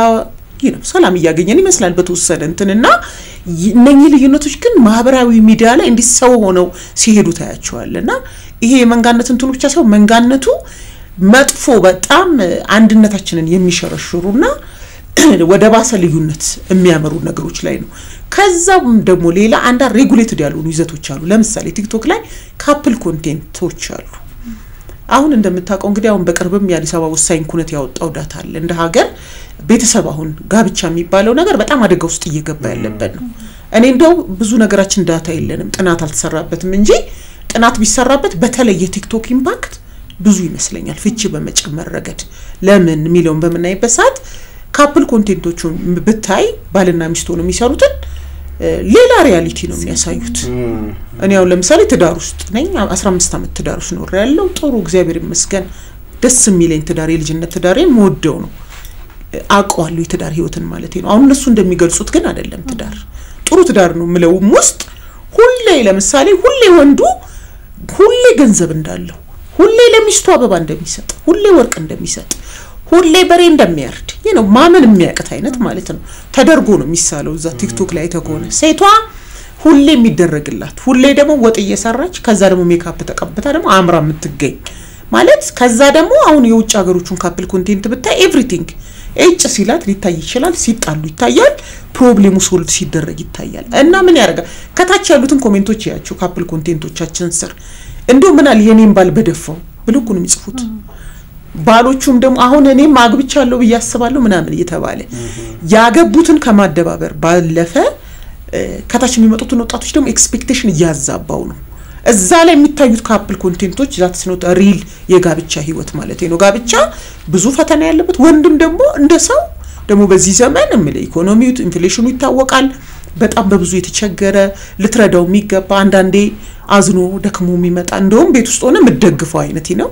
ሰላም ያገኘን ይመስላል በተወሰነ እንትንና እነኚህ ልዩነቶች ግን ማህበራዊ ሚዲያ ላይ እንዲሰው ሆነው ሲሄዱ ታያቸዋልና ይሄ መንጋነት እንትኑ ብቻ ሳይሆን መንጋነቱ መጥፎ በጣም አንድነታችንን የሚሸረሽሩና ወደ ባሰ ልዩነት የሚያመሩ ነገሮች ላይ ነው። ከዛም ደግሞ ሌላ አንዳ ሬጉሌትድ ያሉ ይዘቶች አሉ። ለምሳሌ ቲክቶክ ላይ ካፕል ኮንቴንቶች አሉ። አሁን እንደምታውቀው እንግዲህ አሁን በቅርብም የአዲስ አበባ ወሳኝ ኩነት ያወጣው ዳታ አለ። እንደ ሀገር ቤተሰብ አሁን ጋብቻ የሚባለው ነገር በጣም አደጋ ውስጥ እየገባ ያለበት ነው። እኔ እንደው ብዙ ነገራችን ዳታ የለንም ጥናት አልተሰራበትም እንጂ ጥናት ቢሰራበት በተለይ የቲክቶክ ኢምፓክት ብዙ ይመስለኛል ፍቺ በመጨመር ረገድ ለምን ሚሊዮን በመናይበት ሰዓት ካፕል ኮንቴንቶቹን ብታይ ባልና ሚስት ሆነው የሚሰሩትን ሌላ ሪያሊቲ ነው የሚያሳዩት። እኔ አሁን ለምሳሌ ትዳር ውስጥ ነኝ 15 አመት ትዳር ውስጥ ኖር ያለው ጥሩ እግዚአብሔር ይመስገን ደስ የሚለኝ ትዳር የልጅነት ትዳሬን ሞደው ነው አቋሉ የትዳር ህይወትን ማለት ነው። አሁን እነሱ እንደሚገልጹት ግን አይደለም። ትዳር ጥሩ ትዳር ነው ምለውም ውስጥ ሁሌ ለምሳሌ ሁሌ ወንዱ ሁሌ ገንዘብ እንዳለው ሁሌ ለሚስቱ አበባ እንደሚሰጥ ሁሌ ወርቅ እንደሚሰጥ ሁሌ በሬ እንደሚያርድ ነው ማመን የሚያቀት አይነት ማለት ነው ተደርጎ ነው የሚሳለው። እዛ ቲክቶክ ላይ ተቆነ ሴቷ ሁሌ የሚደረግላት ሁሌ ደግሞ ወጥ እየሰራች ከዛ ደግሞ ሜካፕ ተቀብታ ደግሞ አምራ የምትገኝ ማለት ከዛ ደግሞ አሁን የውጭ ሀገሮቹን ካፕል ኮንቴንት ብታይ ኤቭሪቲንግ እጭ ሲላት ሊታይ ይችላል ሲጣሉ ይታያል ፕሮብሌሙ ሶልቭ ሲደረግ ይታያል። እና ምን ያረጋ ከታች ያሉትን ኮሜንቶች ያያችሁ ካፕል ኮንቴንቶቻችን ስር እንደው ምናል የኔን ባል በደፋው ብለው ነው የሚጽፉት። ባሎቹም ደግሞ አሁን እኔም አግብቻለሁ በያስባለሁ ምናምን እየተባለ ያገቡትን ከማደባበር ባለፈ ከታች የሚመጡትን ወጣቶች ደግሞ ኤክስፔክቴሽን ያዛባው ነው። እዛ ላይ የሚታዩት ካፕል ኮንቴንቶች ዛትስ ኖት ሪል የጋብቻ ህይወት ማለት ነው። ጋብቻ ብዙ ፈተና ያለበት ወንድም ደግሞ እንደሰው ደግሞ በዚህ ዘመን ኢኮኖሚው ኢንፍሌሽኑ ይታወቃል በጣም በብዙ የተቸገረ ልትረዳው የሚገባ አንዳንዴ አዝኖ ደክሞ የሚመጣ እንደውም ቤት ውስጥ ሆነ መደግፈው አይነት ነው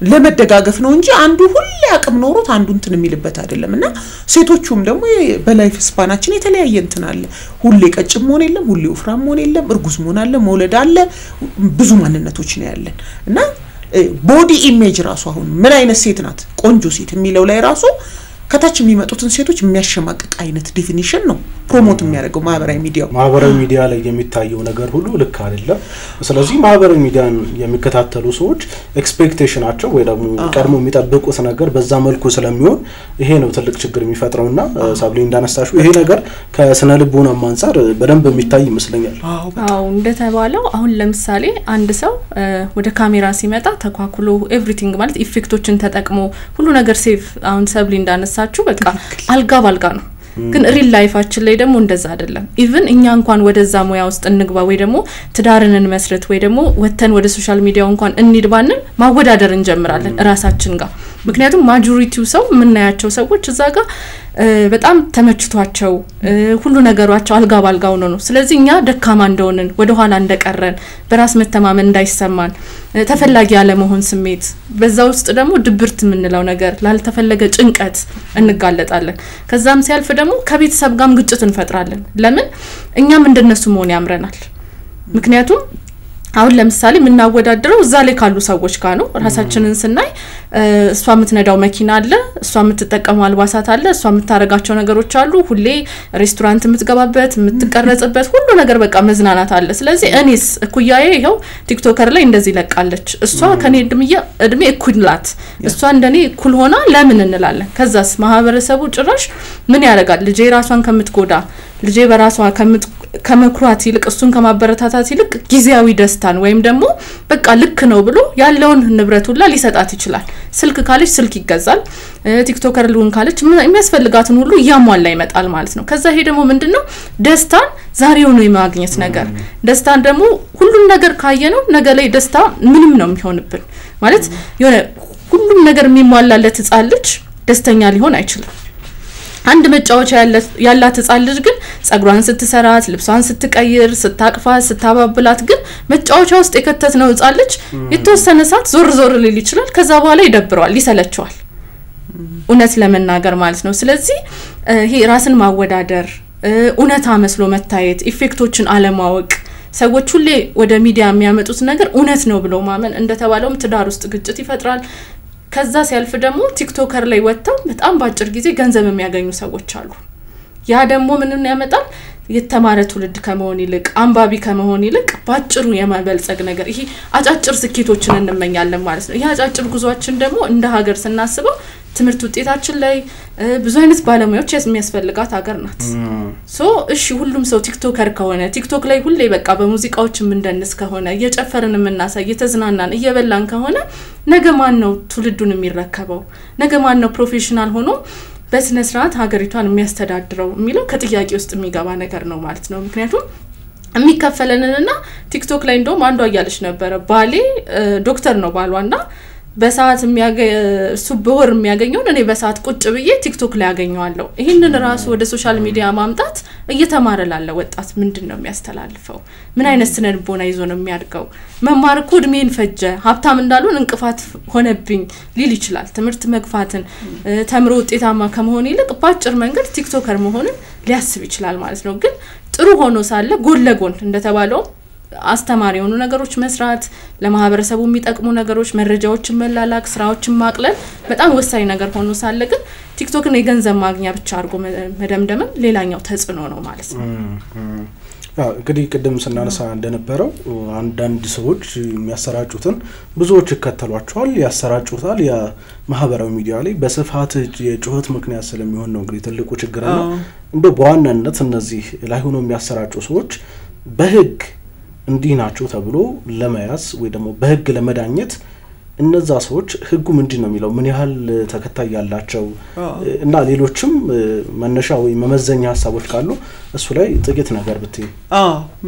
ለመደጋገፍ ነው እንጂ አንዱ ሁሌ አቅም ኖሮት አንዱ እንትን የሚልበት አይደለምና ሴቶቹም ደግሞ በላይፍ ስፓናችን የተለያየ እንትን አለ። ሁሌ ቀጭም ሆነ የለም ሁሌ ወፍራም ሆነ የለም እርጉዝ ሆነ አለ መውለድ አለ ብዙ ማንነቶች ነው ያለን እና ቦዲ ኢሜጅ ራሱ አሁን ምን አይነት ሴት ናት ቆንጆ ሴት የሚለው ላይ ራሱ ከታች የሚመጡትን ሴቶች የሚያሸማቅቅ አይነት ዲፊኒሽን ነው ፕሮሞት የሚያደርገው ማህበራዊ ሚዲያ ላይ የሚታየው ነገር ሁሉ ልክ አይደለም። ስለዚህ ማህበራዊ ሚዲያን የሚከታተሉ ሰዎች ኤክስፔክቴሽናቸው ወይ ደግሞ ቀድሞ የሚጠብቁት ነገር በዛ መልኩ ስለሚሆን ይሄ ነው ትልቅ ችግር የሚፈጥረውና ሳብሊ እንዳነሳሹ ይሄ ነገር ከስነ ልቦና አንፃር በደንብ የሚታይ ይመስለኛል። አዎ እንደተባለው አሁን ለምሳሌ አንድ ሰው ወደ ካሜራ ሲመጣ ተኳኩሎ ኤቭሪቲንግ ማለት ኢፌክቶችን ተጠቅሞ ሁሉ ነገር ሴቭ አሁን ሳብሊ እንዳነሳችሁ በቃ አልጋ ባልጋ ነው። ግን ሪል ላይፋችን ላይ ደግሞ እንደዛ አይደለም። ኢቭን እኛ እንኳን ወደዛ ሙያ ውስጥ እንግባ ወይ ደግሞ ትዳርንን መስረት ወይ ደግሞ ወተን ወደ ሶሻል ሚዲያው እንኳን እንድባንን ማወዳደር እንጀምራለን ራሳችን ጋር ምክንያቱም ማጆሪቲው ሰው ምናያቸው ሰዎች እዛ ጋር በጣም ተመችቷቸው ሁሉ ነገራቸው አልጋ ባልጋው ነው ስለዚህ እኛ ደካማ እንደሆነን ወደ ኋላ እንደቀረን በራስ መተማመን እንዳይሰማን ተፈላጊ ያለ መሆን ስሜት በዛ ውስጥ ደግሞ ድብርት ምንለው ነገር ላልተፈለገ ጭንቀት እንጋለጣለን ከዛም ሲያልፍ ደግሞ ከቤተሰብ ጋርም ግጭት እንፈጥራለን ለምን እኛም እንደነሱ መሆን ያምረናል ምክንያቱም አሁን ለምሳሌ ምናወዳደረው እዛ ላይ ካሉ ሰዎች ጋር ነው ራሳችንን ስናይ እሷ ምትነዳው መኪና አለ እሷ ምትጠቀመው አልባሳት አለ እሷ ምታረጋቸው ነገሮች አሉ ሁሌ ሬስቶራንት ምትገባበት ምትቀረጽበት ሁሉ ነገር በቃ መዝናናት አለ ስለዚህ እኔስ እኩያዬ ይሄው ቲክቶከር ላይ እንደዚህ ለቃለች እሷ ከኔ እድሜ እኩልላት እሷ እንደኔ እኩል ሆና ለምን እንላለን ከዛስ ማህበረሰቡ ጭራሽ ምን ያደርጋል ልጄ ራሷን ከምትጎዳ ልጄ በራሷ ከመኩራት ይልቅ እሱን ከማበረታታት ይልቅ ጊዜያዊ ደስታን ወይም ደግሞ በቃ ልክ ነው ብሎ ያለውን ንብረት ሁላ ሊሰጣት ይችላል ስልክ ካለች ስልክ ይገዛል ቲክቶከር ልሁን ካለች የሚያስፈልጋትን ሁሉ ያሟላ ይመጣል ማለት ነው ከዛ ይሄ ደግሞ ምንድነው ደስታን ዛሬው ነው የማግኘት ነገር ደስታን ደግሞ ሁሉም ነገር ካየነው ነገ ላይ ደስታ ምንም ነው የሚሆንብን ማለት የሆነ ሁሉም ነገር የሚሟላለት ጻልጅ ደስተኛ ሊሆን አይችልም አንድ መጫወቻ ያላት ህፃን ልጅ ግን ጸጉሯን ስትሰራት ልብሷን ስትቀይር ስታቅፋት ስታባብላት ግን መጫወቻ ውስጥ የከተተነው ህፃን ልጅ የተወሰነ ሰዓት ዞር ሊል ይችላል ከዛ በኋላ ይደብረዋል ይሰለቸዋል እውነት ለመናገር ማለት ነው ስለዚህ ይሄ ራስን ማወዳደር እውነታ መስሎ መታየት ኢፌክቶችን አለማወቅ ሰዎች ሁሌ ወደ ሚዲያ የሚያመጡት ነገር እውነት ነው ብሎ ማመን እንደተባለውም ትዳር ውስጥ ግጭት ይፈጥራል ከዛ ሲያልፍ ደግሞ ቲክቶከር ላይ ወጣው በጣም ባጭር ጊዜ ገንዘብ የሚያገኙ ሰዎች አሉ ያ ደግሞ ምንን ያመጣል የተማረ ትውልድ ከመሆን ይልቅ አንባቢ ከመሆን ይልቅ ባጭሩ የማበልጸግ ነገር ይሄ አጫጭር ስኬቶችን እንመኛለን ማለት ነው ይሄ አጫጭር ጉዟችን ደግሞ እንደ ሀገር ስናስበው ትምርት ውጤታችን ላይ ብዙ አይነት ባለሙያዎች የሚያስፈልጋት ሀገር ናት ሶ እሺ ሁሉም ሰው ቲክቶከር ከሆነ ቲክቶክ ላይ ሁሌ በቃ በሙዚቃዎች ምንደንስ ከሆነ እየጨፈርን ምናሳይ እየተዝናናን እየበላን ከሆነ ነገ ማን ነው ትውልዱን የሚረከበው ነገ ማን ነው ፕሮፌሽናል ሆኖ በስነ ስርዓት ሀገሪቷን የሚያስተዳድረው የሚለው ከጥያቄ ውስጥ የሚገባ ነገር ነው ማለት ነው ምክንያቱም የሚከፈለንና ቲክቶክ ላይ እንደውም አንዷ ያለች ነበር ባሌ ዶክተር ነው ባሏና በሰዓት ሱብወር የሚያገኘው እኔ በሰዓት ቁጭ ብዬ ቲክቶክ ላይ ያገኘዋለሁ ይሄንን ራሱ ወደ ሶሻል ሚዲያ ማምጣት እየተማረ ላለ ወጣት ምንድነው የሚያስተላልፈው ምን አይነት ስነልቦና ይዞ ነው የሚያድገው መማር እኮ እድሜን ፈጀ ሀብታም እንዳሉን እንቅፋት ሆነብኝ ሊል ይችላል ትምርት መግፋትን ተምሮ ውጤታማ ከመሆን ይልቅ ባጭር መንገድ ቲክቶከር መሆንን ሊያስብ ይችላል ማለት ነው ግን ጥሩ ሆኖ ሳለ ጎን ለጎን እንደተባለው አስተማሪ የሆኑ ነገሮች መስራት ለማህበረሰቡ የሚጠቅሙ ነገሮች መረጃዎችን መላላክ ስራዎችን ማቅለል በጣም ወሳኝ ነገር ሆኖ ሳለ ግን ቲክቶክን የገንዘብ ማግኛ ብቻ አድርጎ መደምደም ሌላኛው ተጽዕኖ ነው ማለት ነው እንግዲህ ቅድም ስናነሳ እንደነበረው አንዳንድ ሰዎች የሚያሰራጩትን ብዙዎች ይከተሏቸዋል ያሰራጩታል ያ ማህበራዊ ሚዲያ ላይ በስፋት የጩኸት ምክንያት ስለሚሆን ነው እንግዲህ ትልቁ ችግር ነው እንደው በዋናነት እነዚህ ላይ ሆኖ የሚያሰራጩ ሰዎች በህግ እንዲህ ናቸው ተብሎ ለማያስ ወይ ደግሞ በህግ ለመዳኘት እነዛ ሰዎች ህጉ ምንድነው የሚለው ምን ያህል ተከታይ ያላቸው እና ሌሎችም መነሻ ወይ መመዘኛ ሐሳቦች ካሉ እሱ ላይ ጥቂት ነገር ብትይ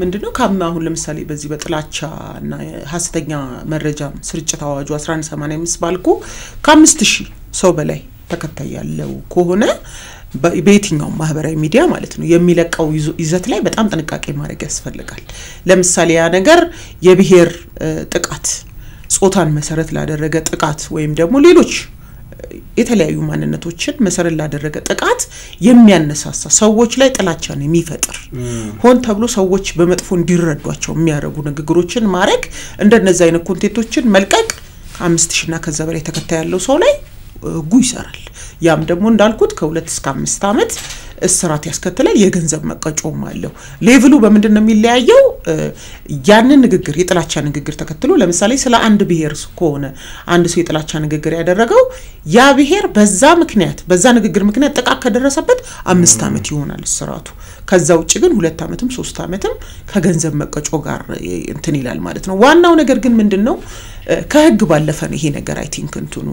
ምንድነው አሁን ለምሳሌ በዚህ በጥላቻና ሐሰተኛ መረጃ ስርጭት አዋጁ 1185 ባልኩ ከ5000 ሰው በላይ ተከታይ ያለው ከሆነ በየትኛው ማህበራዊ ሚዲያ ማለት ነው የሚለቀው ይዘት ላይ በጣም ጥንቃቄ ማድረግ ያስፈልጋል ለምሳሌ ያ ነገር የብሔር ጥቃት ጾታን መሰረት ላደረገ ጥቃት ወይም ደግሞ ሌሎች የተለያዩ ማንነቶችን መሰረት ላደረገ ጥቃት የሚያነሳሳ ሰዎች ላይ ጥላቻን የሚፈጥር ሆን ተብሎ ሰዎች በመጥፎ እንዲረዷቸው የሚያረጉ ንግግሮችን ማድረግ እንደነዛ አይነት ኮንቴንቶችን መልቀቅ 5000 እና ከዛ በላይ ተከታይ ያለው ሰው ላይ ጉ ይሰራል ያም ደግሞ እንዳልኩት ከ2 እስከ 5 አመት እስራት ያስከተላል የገንዘብ መቀጮም አለው ሌቭሉ በመንደነው የሚለያየው ያንን ንግግር የጥላቻ ንግግር ተከትሎ ለምሳሌ ስለ አንድ ብሔር ከሆነ አንድ ሰው የጥላቻ ንግግር ያደረገው ያ ብሔር በዛ ንግግር ምክንያት ጥቃት ከደረሰበት 5 አመት ይሆናል እስራቱ ከዛ ውጪ ግን 2 አመትም 3 አመትም ከገንዘብ መቀጮ ጋር እንትን ይላል ማለት ነው ዋናው ነገር ግን ምንድነው ከህግ ባለፈ ነው ይሄ ነገር አይ ቲንክ እንትኑ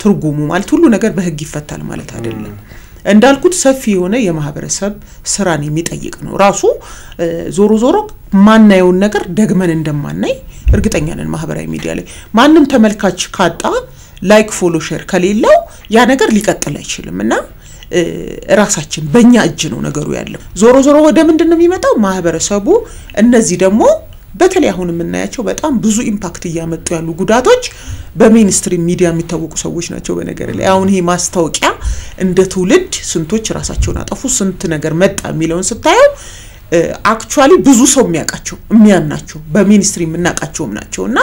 ትርጉሙ ማለት ሁሉ ነገር በህግ ይፈታል ማለት አይደለም እንዳልኩት ሰፊ የሆነ የማህበረሰብ ስራን የሚጠይቅ ነው ራሱ ዞሮ ማናየውን ነገር ደግመን እንደማናይ እርግጠኛ ነን ማህበራዊ ሚዲያ ላይ ማንንም ተመልካች ካጣ ላይክ ፎሎ ሼር ከሌለው ያ ነገር ሊቀጥል አይችልምና ራሳችን በእኛ እጅ ነው ነገሩ ያለው ዞሮ ዞሮ ወደ ምንድነው የሚመጣው ማህበረሰቡ እነዚህ ደግሞ በተለይ አሁን የምናያቸው በጣም ብዙ ኢምፓክት ያመጡ ያሉ ጉዳቶች በሜንስትሪም ሚዲያ የሚታወቁ ሰዎች ናቸው በነገር ላይ አሁን ይሄ ማስታወቂያ እንደ ትውልድ ስንቶች ራሳቸውን አጠፉ ስንት ነገር መጣ የሚለውን ስታዩ አክቹአሊ ብዙ ሰው የሚያቃቸው የሚያናቸው በሜንስትሪም እናቃቸውም ናቸውና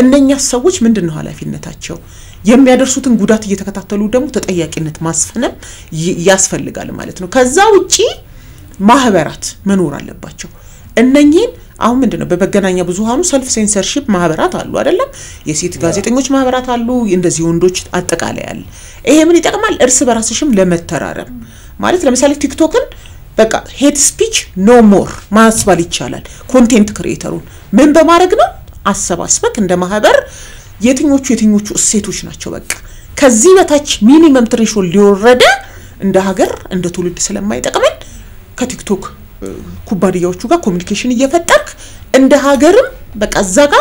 እነኛ ሰዎች ምንድነው ኃላፊነታቸው የሚያደርሱትን ጉዳት እየተከታተሉ ደግሞ ተጠያቂነት ማስፈነም ያስፈልጋል ማለት ነው ከዛ ውጪ ማህበራት መኖር አለባቸው እነኚህን አሁን ምንድነው በመገናኛ ብዙሃኑ ሰልፍ ሴንሰርሺፕ ማህበራት አሉ አይደለም የሴት ጋዜጠኞች ማህበራት አሉ እንደዚህ ወንዶች አጠቃላይ አለ ይሄ ምን ይጠቅማል እርስ በራስሽም ለመተራረም ማለት ለምሳሌ ቲክቶክን በቃ ሄት ስፒች ኖ ሞር ማስባል ይቻላል ኮንቴንት ክሪኤተሩን ምን በማድረግ ነው አሰባስበክ እንደ ማህበር የትኞቹ እሴቶች ናቸው በቃ ከዚህ በታች ሚኒመም ትሬሾልድ ሊወረደ እንደ ሀገር እንደ ትውልድ ስለማይጠቅመን ከቲክቶክ ኩባንያዎቹ ጋር ኮሙኒኬሽን እየፈጠርክ እንደ ሀገርም በቃ ዘጋ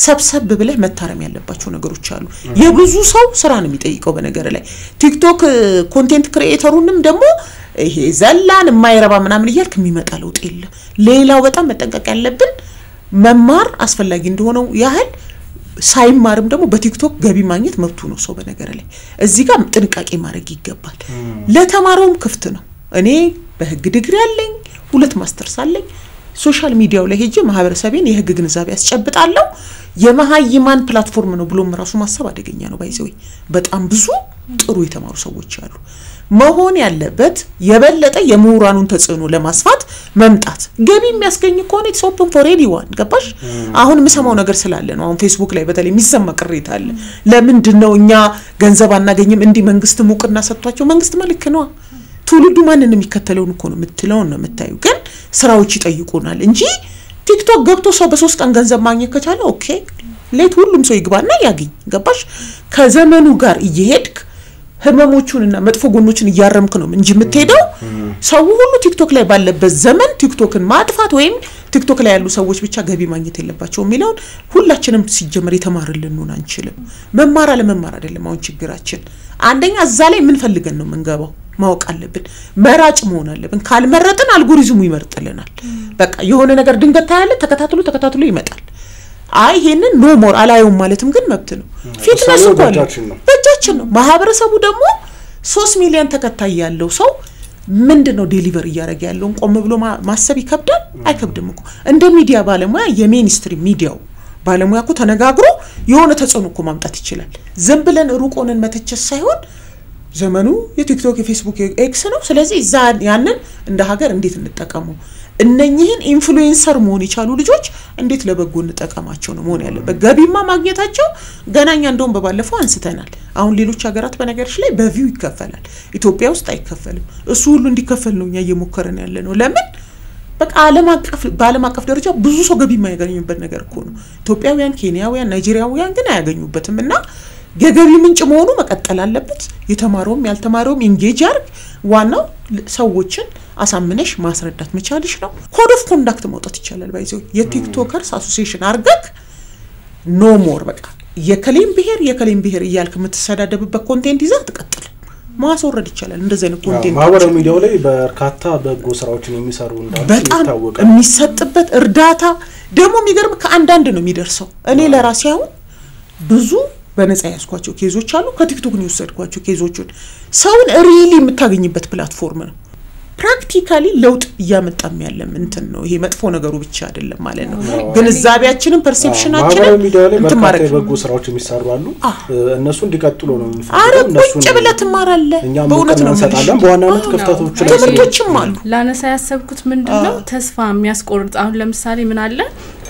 ሰብሰብ ብለህ መታረም ያለባቸው ነገሮች አሉ የብዙ ሰው ስራ ነው የሚጠይቀው በነገር ላይ ቲክቶክ ኮንቴንት ክሪኤተሩንም ደግሞ ይሄ ዘላን የማይረባ ምናምን ይያልክ የሚመጣ ለውጥ የለም ሌላው በጣም መጠንቀቅ ያለብን መማር አስፈላጊ እንደሆነው ያህል ሳይማርም ደግሞ በቲክቶክ ገቢ ማግኘት መብቱ ነው ሰው በነገር ላይ እዚህ ጋር ጥንቃቄ ማድረግ ይገባል ለተማረውም ክፍት ነው እኔ በህግ ዲግሪ አለኝ 2 ማስተርስ አለኝ ሶሻል ሚዲያው ላይ ሄጄ ማህበረሰቤን የህግ ግንዛቤ ያስጨብጣለሁ የማሃይማን ፕላትፎርም ነው ብሎም ራሱ ማሰብ አደገኛ ነው ባይዘው በጣም ብዙ ጥሩ የተማሩ ሰዎች አሉ መሆን ያለበት የበለጠ የምሁራኑን ተጽዕኖ ለማስፋት መምጣት ገቢ የሚያስገኝ ከሆነ ኢትስ ኦፕን ፎር ኤኒዋን ገባሽ አሁን የምሰማው ነገር ስላለ ነው አሁን ፌስቡክ ላይ በተለይ የሚሰማ ቅሬታ አለ ለምንድነው እኛ ገንዘብ አናገኝም እንዲ መንግስት ሙቅና ሰጥቷቸው መንግስት መልክ ነው ትውልዱ ማንንም የሚከተለውን እኮ ነው የምትለው ነው የምታዩ ግን ስራዎች ይጠይቁናል እንጂ ቲክቶክ ገብቶ ሰው በ3 ቀን ገንዘብ ማግኘት ከቻለ ኦኬ ሌት ሁሉም ሰው ይግባና ያገኝ ገባሽ ከዘመኑ ጋር እየሄድክ ህመሞቹንና መጥፎ ጎኖችን ያረምክ ነው እንጂ የምትሄደው ሰው ሁሉ ቲክቶክ ላይ ባለበት ዘመን ቲክቶክን ማጥፋት ወይም ቲክቶክ ላይ ያሉ ሰዎች ብቻ ገቢ ማግኘት የለባቸው የሚለውን ሁላችንም ሲጀመር የተማርልን ነው አንችልም መማር አለ መማር አይደለም አሁን ችግራችን አንደኛ እዛ ላይ ምን ፈልገን ነው መንገባው ማወቅ አለብን መራጭ መሆን አለብን ካልመረጥን አልጎሪዝሙ ይመርጥልናል በቃ የሆነ ነገር ድንገት ታያለ ተከታትሎ ይመጣል አይ ይሄንን ኖ ሞር አላየውም ማለትም ግን መብት ነው ፊትነስ በእጃችን ነው ማህበረሰቡ ደግሞ 3 ሚሊዮን ተከታይ ያለው ሰው ምንድነው ዴሊቨር ያደርግ ያለውን ቆም ብሎ ማሰብ ይከብዳል አይከብድም እኮ እንደ ሚዲያ ባለሙያ የሜንስትሪም ሚዲያው ባለሙያ እኮ ተነጋግሮ የሆነ ተጽዕኖ እኮ ማምጣት ይችላል ዝም ብለን ሩቆንን መተቸስ ሳይሆን ዘመኑ የቲክቶክ የፌስቡክ ኤክስ ነው ስለዚህ ያንን እንደ ሀገር እንዴት እንጠቀመው እነኚህን ኢንፍሉዌንሰር መሆን ይቻሉ ልጆች እንዴት ለበጎ እንጠቀማቸው ነው መሆን ያለበት ገቢማ ማግኘታቸው ገናኛ እንደውም በባለፈው አንስተናል አሁን ሌሎች ሀገራት በነገርሽ ላይ በቪው ይከፈላል ኢትዮጵያ ውስጥ አይከፈልም እሱ ሁሉ እንዲከፈል ነው እየሞከረን ያለ ነው ለምን በቃ በዓለም አቀፍ ደረጃ ብዙ ሰው ገቢ የማያገኙበት ነገር እኮ ነው ኢትዮጵያውያን ኬንያውያን ናይጄሪያውያን ግን አያገኙበትምና የገቢ ምንጭ መሆኑ መቀጠል አለበት የተማረውም ያልተማረውም ኢንጌጅ ያርግ ዋናው ሰዎችን አሳምነሽ ማስረዳት መቻልሽ ነው ኮድ ኦፍ ኮንዳክት መውጣት ይችላል ባይዘው የቲክቶከርስ አሶሲዬሽን አርገክ ኖ ሞር በቃ የከሌም ብሄር ይያልክ የምትሰዳደብበት ኮንቴንት ይዛ ተቀጥል ማስወረድ ይችላል እንደዚህ አይነት ኮንቴንት ማህበራዊ ሚዲያው ላይ በርካታ በጎ ስራዎችን የሚሰሩ እንዳሉ ይታወቃል የሚሰጥበት እርዳታ ደግሞ የሚገርም ከአንዳንድ ነው የሚደርሰው እኔ ለራሴ አሁን ብዙ በነፃ ያስኳቸው ኬዞች አሉ ከቲክቶክ ነው የወሰድኳቸው ኬዞቹን ሰውን ሪሊ የምታገኝበት ፕላትፎርም ነው ፕራክቲካሊ ለውጥ ያመጣም ያለም እንትን ነው ይሄ መጥፎ ነገሩ ብቻ አይደለም ማለት ነው ግንዛቤያችንን ፐርሰፕሽናችንን እንትን ማድረግ በጎ ስራዎች የሚሰሩ አሉ እነሱ እንዲቀጥሉ ነው የሚፈልገው እነሱ ቁጭ ብለህ ትማራለህ በእውነት ነው እንሰጣለን በዋናነት ክፍተቶች ላይ ትምህርቶችም አሉ ላነሳ ያሰብኩት ምንድነው ተስፋ የሚያስቆርጥ አሁን ለምሳሌ ምን አለ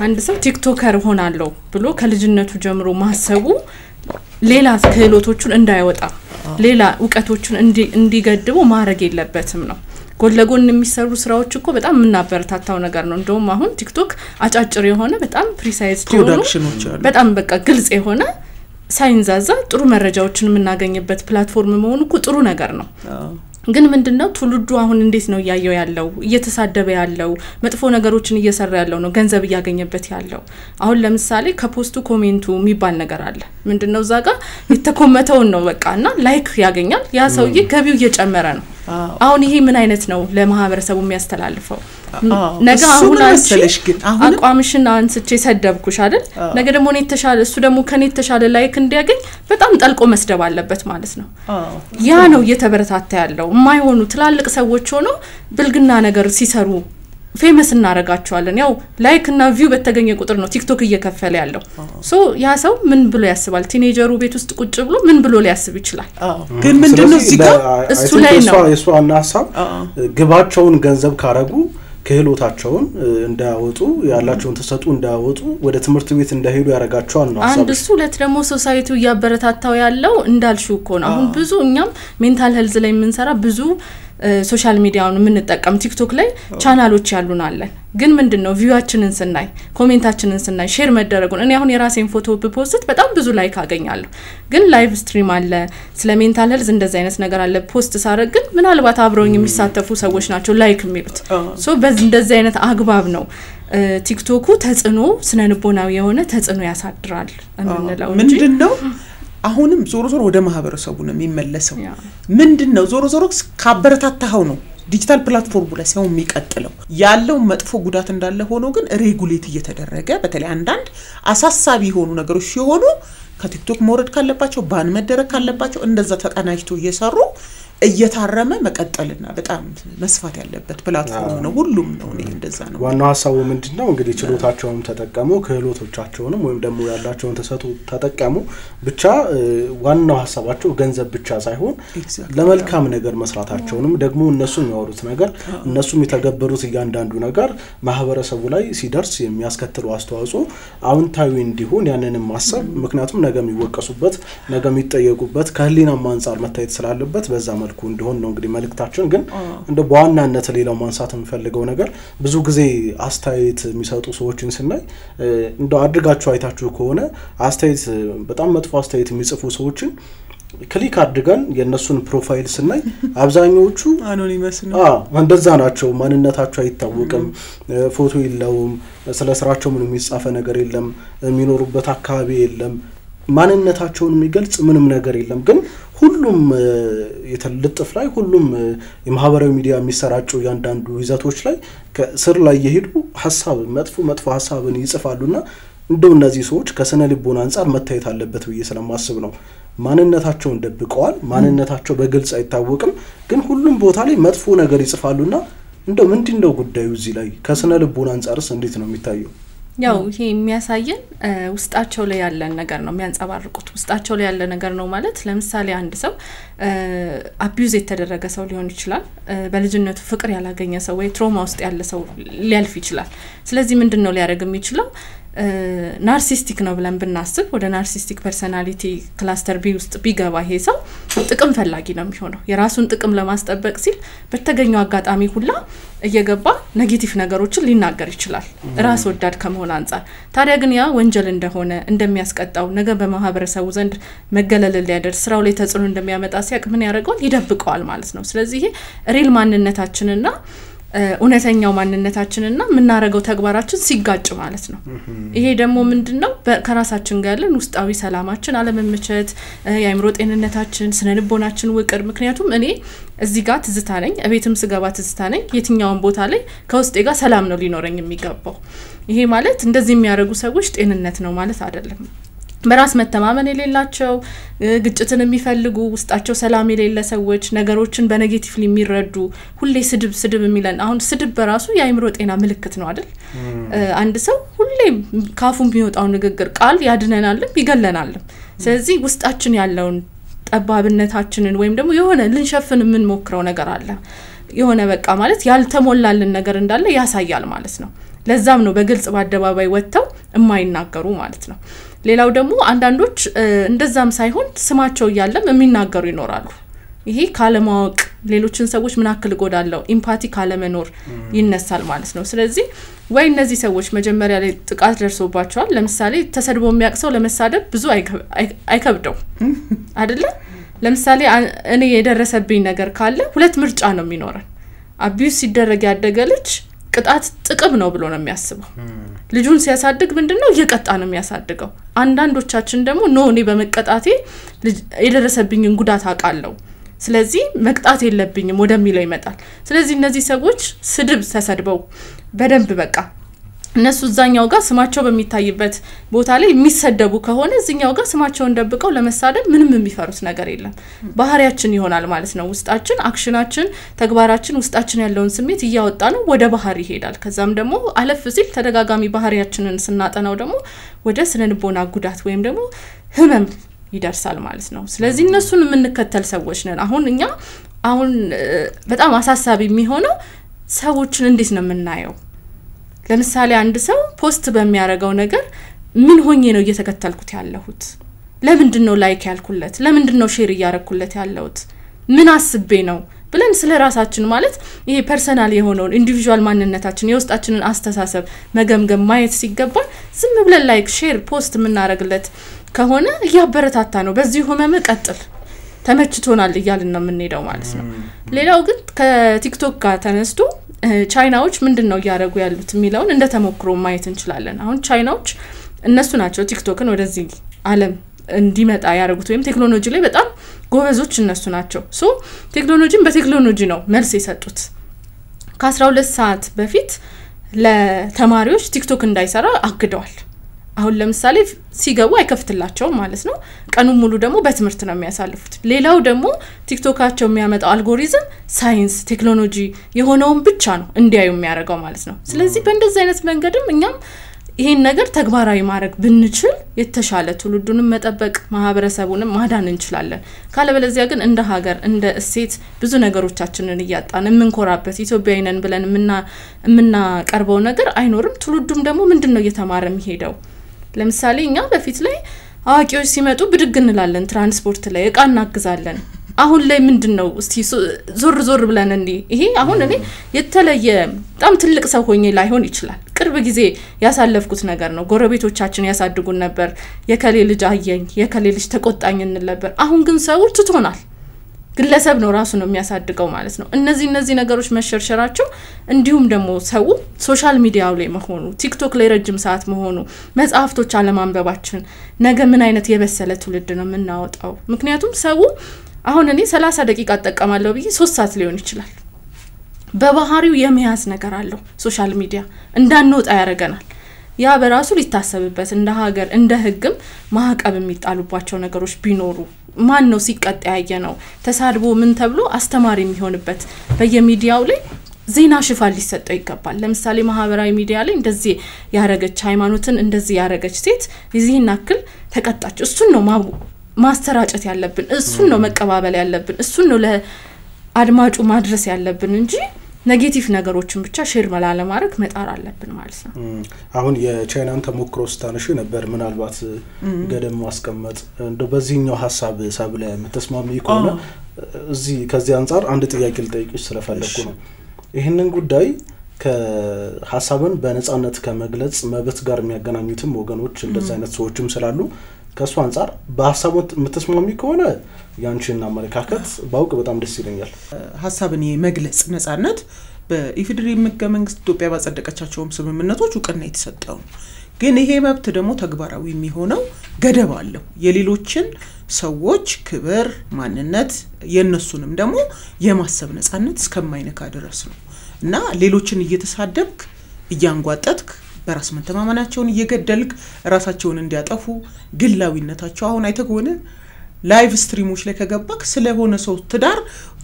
አንድ ሰው ቲክቶከር ሆናለሁ ብሎ ከልጅነቱ ጀምሮ ማሰቡ ሌላ ክህሎቶቹን እንዳይወጣ ሌላ ዕውቀቶቹን እንዲገድቡ ማድረግ የለበትም ነው ጎለጎን የሚሰሩ ስራዎች እኮ በጣም ምናበረታታው ነገር ነው እንደውም አሁን ቲክቶክ አጫጭር የሆነ በጣም ፕሪሳይዝ ፕሮዳክሽኖች አሉ በጣም በቃ ግልጽ የሆነ ሳይንዛዛ ጥሩ መረጃዎችን የምናገኝበት ፕላትፎርም መሆኑ እኮ ጥሩ ነገር ነው ግን ምንድነው ትውልዱ አሁን እንዴት ነው ያያየው ያለው እየተሳደበ ያለው መጥፎ ነገሮችን እየሰራ ያለው ነው ገንዘብ ያገኘበት ያለው አሁን ለምሳሌ ከፖስቱ ኮሜንቱ የሚባል ነገር አለ ምንድነው ዛጋ የተኮመተው ነው በቃና ላይክ ያገኛል ያ ሰውዬ ገቢው እየጨመረ ነው አሁን ይሄ ምን አይነት ነው ለማህበረሰቡ የሚያስተላልፈው ነገ አሁን አንቺ አቋምሽና አንስቼ ሰደብኩሽ አይደል ነገ ደግሞ እኔ ተሻለ እሱ ደግሞ ከኔ ተሻለ ላይክ እንዲያገኝ በጣም ጠልቆ መስደብ አለበት ማለት ነው ያ ነው እየተበረታታ ያለው የማይሆኑ ትላልቅ ሰዎች ሆኖ ብልግና ነገር ሲሰሩ ፌመስ እናረጋቸዋለን ያው ላይክ እና ቪው በተገኘ ቁጥር ነው ቲክቶክ እየከፈለ ያለው ሶ ያ ሰው ምን ብሎ ያስባል ቲኔጀሩ ቤት ውስጥ ቁጭ ብሎ ምን ብሎ ሊያስብ ይችላል ግን ምንድነው እዚህ ጋር እሱ ላይ ነው የሱ አናሳብ ግባቸውን ገንዘብ ካረጉ ከህሎታቸውን እንዳያወጡ ያላቸውን ተሰጡ እንዳያወጡ ወደ ትምህርት ቤት እንዳይሄዱ ያረጋቸዋል ነው አንድ እሱ ለት ደግሞ ሶሳይቲው ያበረታታው ያለው እንዳልሽው እኮ ነው አሁን ብዙ እኛም ሜንታል ሄልዝ ላይ የምንሰራ ብዙ ሶሻል ሚዲያውን የምንጠቀም ቲክቶክ ላይ ቻናሎች ያሉን አለን ግን ምንድነው ቪዋችንን ስናይ ኮሜንታችንን ስናይ ሼር መደረጉን እኔ አሁን የራሴን ፎቶ ፖስት በጣም ብዙ ላይክ አገኛለሁ ግን ላይቭ ስትሪም አለ ስለ ሜንታል ሄልዝ እንደዛ አይነት ነገር አለ ፖስት ሳረግ ግን ምናልባት አብረውኝ የሚሳተፉ ሰዎች ናቸው ላይክ የሚሉት ሶ እንደዛ አይነት አግባብ ነው ቲክቶኩ ተጽኖ ስነልቦናዊ የሆነ ተጽኖ ያሳድራል እንነለው እንጂ ምንድነው አሁንም ዞሮ ዞሮ ወደ ማህበረሰቡ ነው የሚመለሰው ምንድነው ዞሮ ዞሮ ካበረታታው ነው ዲጂታል ፕላትፎርም ላይ ሰው የሚቀጥለው ያለው መጥፎ ጉዳት እንዳለ ሆኖ ግን ሬጉሌት እየተደረገ በተለይ አንዳንድ አሳሳቢ ሆኑ ነገሮች ሲሆኑ ከቲክቶክ መውረድ ካለባቸው ባን መደረግ ካለባቸው እንደዛ ተቀናጅቶ እየሰሩ እየታረመ መቀጠልና በጣም መስፋት ያለበት ፕላትፎርም ነው ሁሉም ነው እንደዛ ነው ዋናው ሐሳቡ ምንድነው እንግዲህ ችሎታቸውን ተጠቀሙ ክህሎቶቻቸውንም ወይም ደግሞ ያላቸውን ተሰጡ ተጠቀሙ ብቻ ዋናው ሐሳባቸው ገንዘብ ብቻ ሳይሆን ለመልካም ነገር መስራታቸውንም ደግሞ እነሱ የሚያወሩት ነገር እነሱ የሚተገበሩት እያንዳንዱ ነገር ማህበረሰቡ ላይ ሲደርስ የሚያስከትለው አስተዋጽኦ አውንታዊ እንዲሆን ያንንም ማሰብ ምክንያቱም ነገ የሚወቀሱበት ነገ የሚጠየቁበት ከህሊናም አንፃር መታየት ስላለበት በዛ መልኩ እንደሆነ ነው እንግዲህ መልክታችን ግን እንደ በዋናነት ሌላው ማንሳት እንፈልገው ነገር ብዙ ጊዜ አስተያየት የሚሰጡ ሰዎችን ስናይ እንደ አድርጋቸው አይታችሁ ከሆነ አስተያየት በጣም መጥፎ አስተያየት የሚጽፉ ሰዎችን ክሊክ አድርገን የነሱን ፕሮፋይል ስናይ አብዛኞቹ አኖኒመስ ነው እንደዛ ናቸው ማንነታቸው አይታወቅም ፎቶ የለውም ስለ ስራቸው ምንም የሚጻፈ ነገር የለም የሚኖሩበት አካባቢ የለም ማንነታቸውን የሚገልጽ ምንም ነገር የለም ግን ሁሉም የተለጥፍ ላይ ሁሉም የማህበራዊ ሚዲያ የሚሰራጩ ያንዳንዱ ይዘቶች ላይ ከስር ላይ የሄዱ ሐሳብ መጥፎ ሐሳብን ይጽፋሉና እንደው እነዚህ ሰዎች ከስነ ልቦና አንፃር መታየት አለበት ብዬ ስለማስብ ነው ማንነታቸውን ደብቀዋል ማንነታቸው በግልጽ አይታወቅም ግን ሁሉም ቦታ ላይ መጥፎ ነገር ይጽፋሉና እንደው ምንድነው ጉዳዩ እዚህ ላይ ከስነ ልቦና አንፃርስ እንዴት ነው የሚታየው ያው ይሄ የሚያሳየን ውስጣቸው ላይ ያለ ነገር ነው የሚያንጸባርቁት ውስጣቸው ላይ ያለ ነገር ነው ማለት ለምሳሌ አንድ ሰው አቢዩዝ የተደረገ ሰው ሊሆን ይችላል በልጅነቱ ፍቅር ያላገኘ ሰው ወይ ትራውማ ውስጥ ያለ ሰው ሊያልፍ ይችላል ስለዚህ ምንድነው ሊያደርግ የሚችለው ናርሲስቲክ ነው ብለን ብናስብ ወደ ናርሲስቲክ ፐርሰናሊቲ ክላስተር ቢ ውስጥ ቢገባ ይሄ ሰው ጥቅም ፈላጊ ነው የሚሆነው የራሱን ጥቅም ለማስጠበቅ ሲል በተገኘው አጋጣሚ ሁላ እየገባ ኔጌቲቭ ነገሮችን ሊናገር ይችላል ራስ ወዳድ ከመሆን አንፃር ታዲያ ግን ያ ወንጀል እንደሆነ እንደሚያስቀጣው ነገ በማህበረሰቡ ዘንድ መገለል ሊያደርስ ስራው ላይ ተጽዕኖ እንደሚያመጣ ሲያቅ ምን ያደርጋል ይደብቀዋል ማለት ነው ስለዚህ ይሄ ሪል ማንነታችንና ኡነተኛው ማንነታችንና ምናረጋው ተግባራችን ሲጋጭ ማለት ነው ይሄ ደግሞ ምንድነው ከራሳችን ጋር ያለን ውስጣዊ ሰላማችን አለመመቸት የአይምሮ ጤንነታችን ስነልቦናችን ውቅር ምክንያቱም እኔ እዚህ ጋር ትዝታ ነኝ እቤትም ስገባ ትዝታ ነኝ የትኛውን ቦታ ላይ ከውስጤ ጋር ሰላም ነው ሊኖረኝ የሚገባው ይሄ ማለት እንደዚህ የሚያደርጉ ሰዎች ጤንነት ነው ማለት አይደለም በራስ መተማመን የሌላቸው ግጭትን የሚፈልጉ ውስጣቸው ሰላም የሌለ ሰዎች ነገሮችን በኔጌቲቭሊ የሚረዱ ሁሌ ስድብ የሚለን አሁን ስድብ በራሱ የአይምሮ ጤና ምልክት ነው አይደል አንድ ሰው ሁሌ ካፉ የሚወጣው ንግግር ቃል ያድነናልም ይገለናልም ስለዚህ ውስጣችን ያለውን ጠባብነታችንን ወይም ደግሞ የሆነ ልንሸፍን የምንሞክረው ነገር አለ የሆነ በቃ ማለት ያልተሞላልን ነገር እንዳለ ያሳያል ማለት ነው ለዛም ነው በግልጽ በአደባባይ ወጥተው የማይናገሩ ማለት ነው ሌላው ደግሞ አንዳንዶች እንደዛም ሳይሆን ስማቸው ያለም የሚናገሩ ይኖራሉ ይሄ ካለማወቅ ሌሎችን ሰዎች ምናክል ጎዳለው ኢምፓቲ ካለመኖር ይነሳል ማለት ነው ስለዚህ ወይ እነዚህ ሰዎች መጀመሪያ ላይ ጥቃት ደርሶባቸዋል ለምሳሌ ተሰድቦ የሚያቅሰው ለመሳደብ ብዙ አይከብደው አይደለ ለምሳሌ እኔ የደረሰብኝ ነገር ካለ ሁለት ምርጫ ነው የሚኖረን አቢዩስ ሲደረግ ያደገ ልጅ ቅጣት ጥቅም ነው ብሎ ነው የሚያስበው ልጁን ሲያሳድግ ምንድነው እየቀጣ ነው የሚያሳድገው አንዳንዶቻችን ደግሞ ኖ እኔ በመቀጣቴ የደረሰብኝን ጉዳት አቃለው ስለዚህ መቅጣት የለብኝም ወደሚለው ይመጣል ስለዚህ እነዚህ ሰዎች ስድብ ተሰድበው በደንብ በቃ እነሱ እዛኛው ጋር ስማቸው በሚታይበት ቦታ ላይ የሚሰደቡ ከሆነ እዚኛው ጋር ስማቸውን ደብቀው ለመሳደብ ምንም የሚፈሩት ነገር የለም ባህሪያችን ይሆናል ማለት ነው ውስጣችን አክሽናችን ተግባራችን ውስጣችን ያለውን ስሜት እያወጣ ነው ወደ ባህሪ ይሄዳል ከዛም ደግሞ አለፍ ሲል ተደጋጋሚ ባህሪያችንን ስናጠናው ደግሞ ወደ ስነልቦና ጉዳት ወይም ደግሞ ህመም ይደርሳል ማለት ነው ስለዚህ እነሱን የምንከተል ሰዎች ነን አሁን በጣም አሳሳቢ የሚሆነው ሰዎችን እንዴት ነው የምናየው ለምሳሌ አንድ ሰው ፖስት በሚያረጋው ነገር ምን ሆኜ ነው እየተከተልኩት ያለሁት ለምንድነው ላይክ ያልኩለት ለምንድነው ሼር ያረኩለት ያለሁት ምን አስቤ ነው ብለን ስለራሳችን ማለት ይሄ ፐርሰናል የሆነውን ኢንዲቪጁዋል ማንነታችን የውስጣችንን አስተሳሰብ መገምገም ማየት ሲገባን ዝም ብለን ላይክ ሼር ፖስት ምናረግለት ከሆነ ያበረታታ ነው በዚህ ህመም ቀጥል ተመችቶናል ይያልን ነው የምንሄደው ማለት ነው ሌላው ግን ከቲክቶክ ጋር ተነስቶ ቻይናዎች ምንድነው ያረጉ ያሉት የሚለውን እንደ ተሞክሮ ማየት እንችላለን አሁን ቻይናዎች እነሱ ናቸው ቲክቶክን ወደዚህ ዓለም እንዲመጣ ያረጉት ወይም ቴክኖሎጂ ላይ በጣም ጎበዞች እነሱ ናቸው ሶ ቴክኖሎጂን በቴክኖሎጂ ነው መልስ የሰጡት ከ12 ሰዓት በፊት ለተማሪዎች ቲክቶክ እንዳይሰራ አግደዋል አሁን ለምሳሌ ሲገቡ አይከፍትላቸው ማለት ነው ቀኑን ሙሉ ደግሞ በትምርት ነው የሚያሳልፉት ሌላው ደግሞ ቲክቶካቸው የሚያመጣው አልጎሪዝም ሳይንስ ቴክኖሎጂ የሆነውን ብቻ ነው እንዲያዩ የሚያረጋው ማለት ነው ስለዚህ በእንደዚህ አይነት መንገድም እኛም ይሄን ነገር ተግባራዊ ማድረግ ብንችል የተሻለ ትውልዱንም መጠበቅ ማህበረሰቡንም ማዳን እንችላለን ካለበለዚያ ግን እንደ ሀገር እንደ እሴት ብዙ ነገሮቻችንን እያጣን የምንኮራበት ኢትዮጵያዊ ነን ብለን የምናቀርበው ነገር አይኖርም ትውልዱም ደግሞ ምንድነው እየተማረ የሚሄደው ለምሳሌ እኛ በፊት ላይ አዋቂዎች ሲመጡ ብድግ እንላለን ትራንስፖርት ላይ እቃ እናግዛለን አሁን ላይ ምንድነው እስቲ ዞር ብለን እንዴ ይሄ አሁን እኔ የተለየ በጣም ትልቅ ሰው ሆኜ ላይሆን ይችላል ቅርብ ጊዜ ያሳለፍኩት ነገር ነው ጎረቤቶቻችን ያሳድጉን ነበር የከሌ ልጅ አየኝ የከሌ ልጅ ተቆጣኝ እንል ነበር አሁን ግን ሰው ትቶናል ግለሰብ ነው ራሱ ነው የሚያሳድገው ማለት ነው እነዚህ ነገሮች መሸርሸራቸው እንዲሁም ደግሞ ሰው ሶሻል ሚዲያው ላይ መሆኑ ቲክቶክ ላይ ረጅም ሰዓት መሆኑ መጽሐፍቶች አለማንበባችን ነገ ምን አይነት የበሰለ ትውልድ ነው የምናወጣው ምክንያቱም ሰው አሁን እኔ 30 ደቂቃ ተጠቀማለሁ ብዬ 3 ሰዓት ሊሆን ይችላል በባህሪው የሚያዝ ነገር አለው ሶሻል ሚዲያ እንዳንወጣ ያረጋናል ያ በራሱ ሊታሰብበት እንደ ሀገር እንደ ህግም ማዕቀብ የሚጣሉባቸው ነገሮች ቢኖሩ ማን ነው ሲቀጣ ያየነው ተሳድቦ ምን ተብሎ አስተማሪ የሚሆንበት በየሚዲያው ላይ ዜና ሽፋን ሊሰጠው ይገባል ለምሳሌ ማህበራዊ ሚዲያ ላይ እንደዚህ ያረጋች ሃይማኖትን እንደዚህ ያረጋች ሴት ይዚህን አክል ተቀጣች እሱን ነው ማስተራጨት ያለብን እሱን ነው መቀባበል ያለብን እሱን ነው ለአድማጩ ማድረስ ያለብን እንጂ ኔጌቲቭ ነገሮችን ብቻ ሼር መላለ ማድረግ መጣር አለብን ማለት ነው አሁን የቻይናን ተሞክሮ ስታነሺ ነበር ምናልባት ገደም ማስቀመጥ እንደ በዚህኛው ሐሳብ ሳብለ መተስማሚ ከሆነ እዚህ ከዚህ አንፃር አንድ ጥያቄ ልጠይቅሽ ስለፈለኩ ነው ይሄንን ጉዳይ ከሐሳብን በነጻነት ከመግለጽ መብት ጋር የሚያገናኙትም ወገኖች እንደዛ አይነት ሰዎችም ስላሉ ከሱ አንፃር በሐሳቡ መተስማሚ ከሆነ ያንቺና አመለካከት ባውቅ በጣም ደስ ይለኛል ሐሳብን የመግለጽ ነጻነት በኢፌዴሪ ህገ መንግስት ኢትዮጵያ ባጸደቀቻቸው ስምምነቶች እውቅና የተሰጠው ግን ይሄ መብት ደግሞ ተግባራዊ የሚሆነው ገደብ አለው የሌሎችን ሰዎች ክብር ማንነት የነሱንም ደግሞ የማሰብ ነጻነት እስከማይነካ ድረስ ነው እና ሌሎችን እየተሳደብክ እያንጓጠጥክ በራስ መተማመናቸውን እየገደልክ ራሳቸውን እንዲያጠፉ ግላዊነታቸው አሁን አይተጎነ ላይቭ ስትሪሞች ላይ ከገባክ ስለሆነ ሰው ትዳር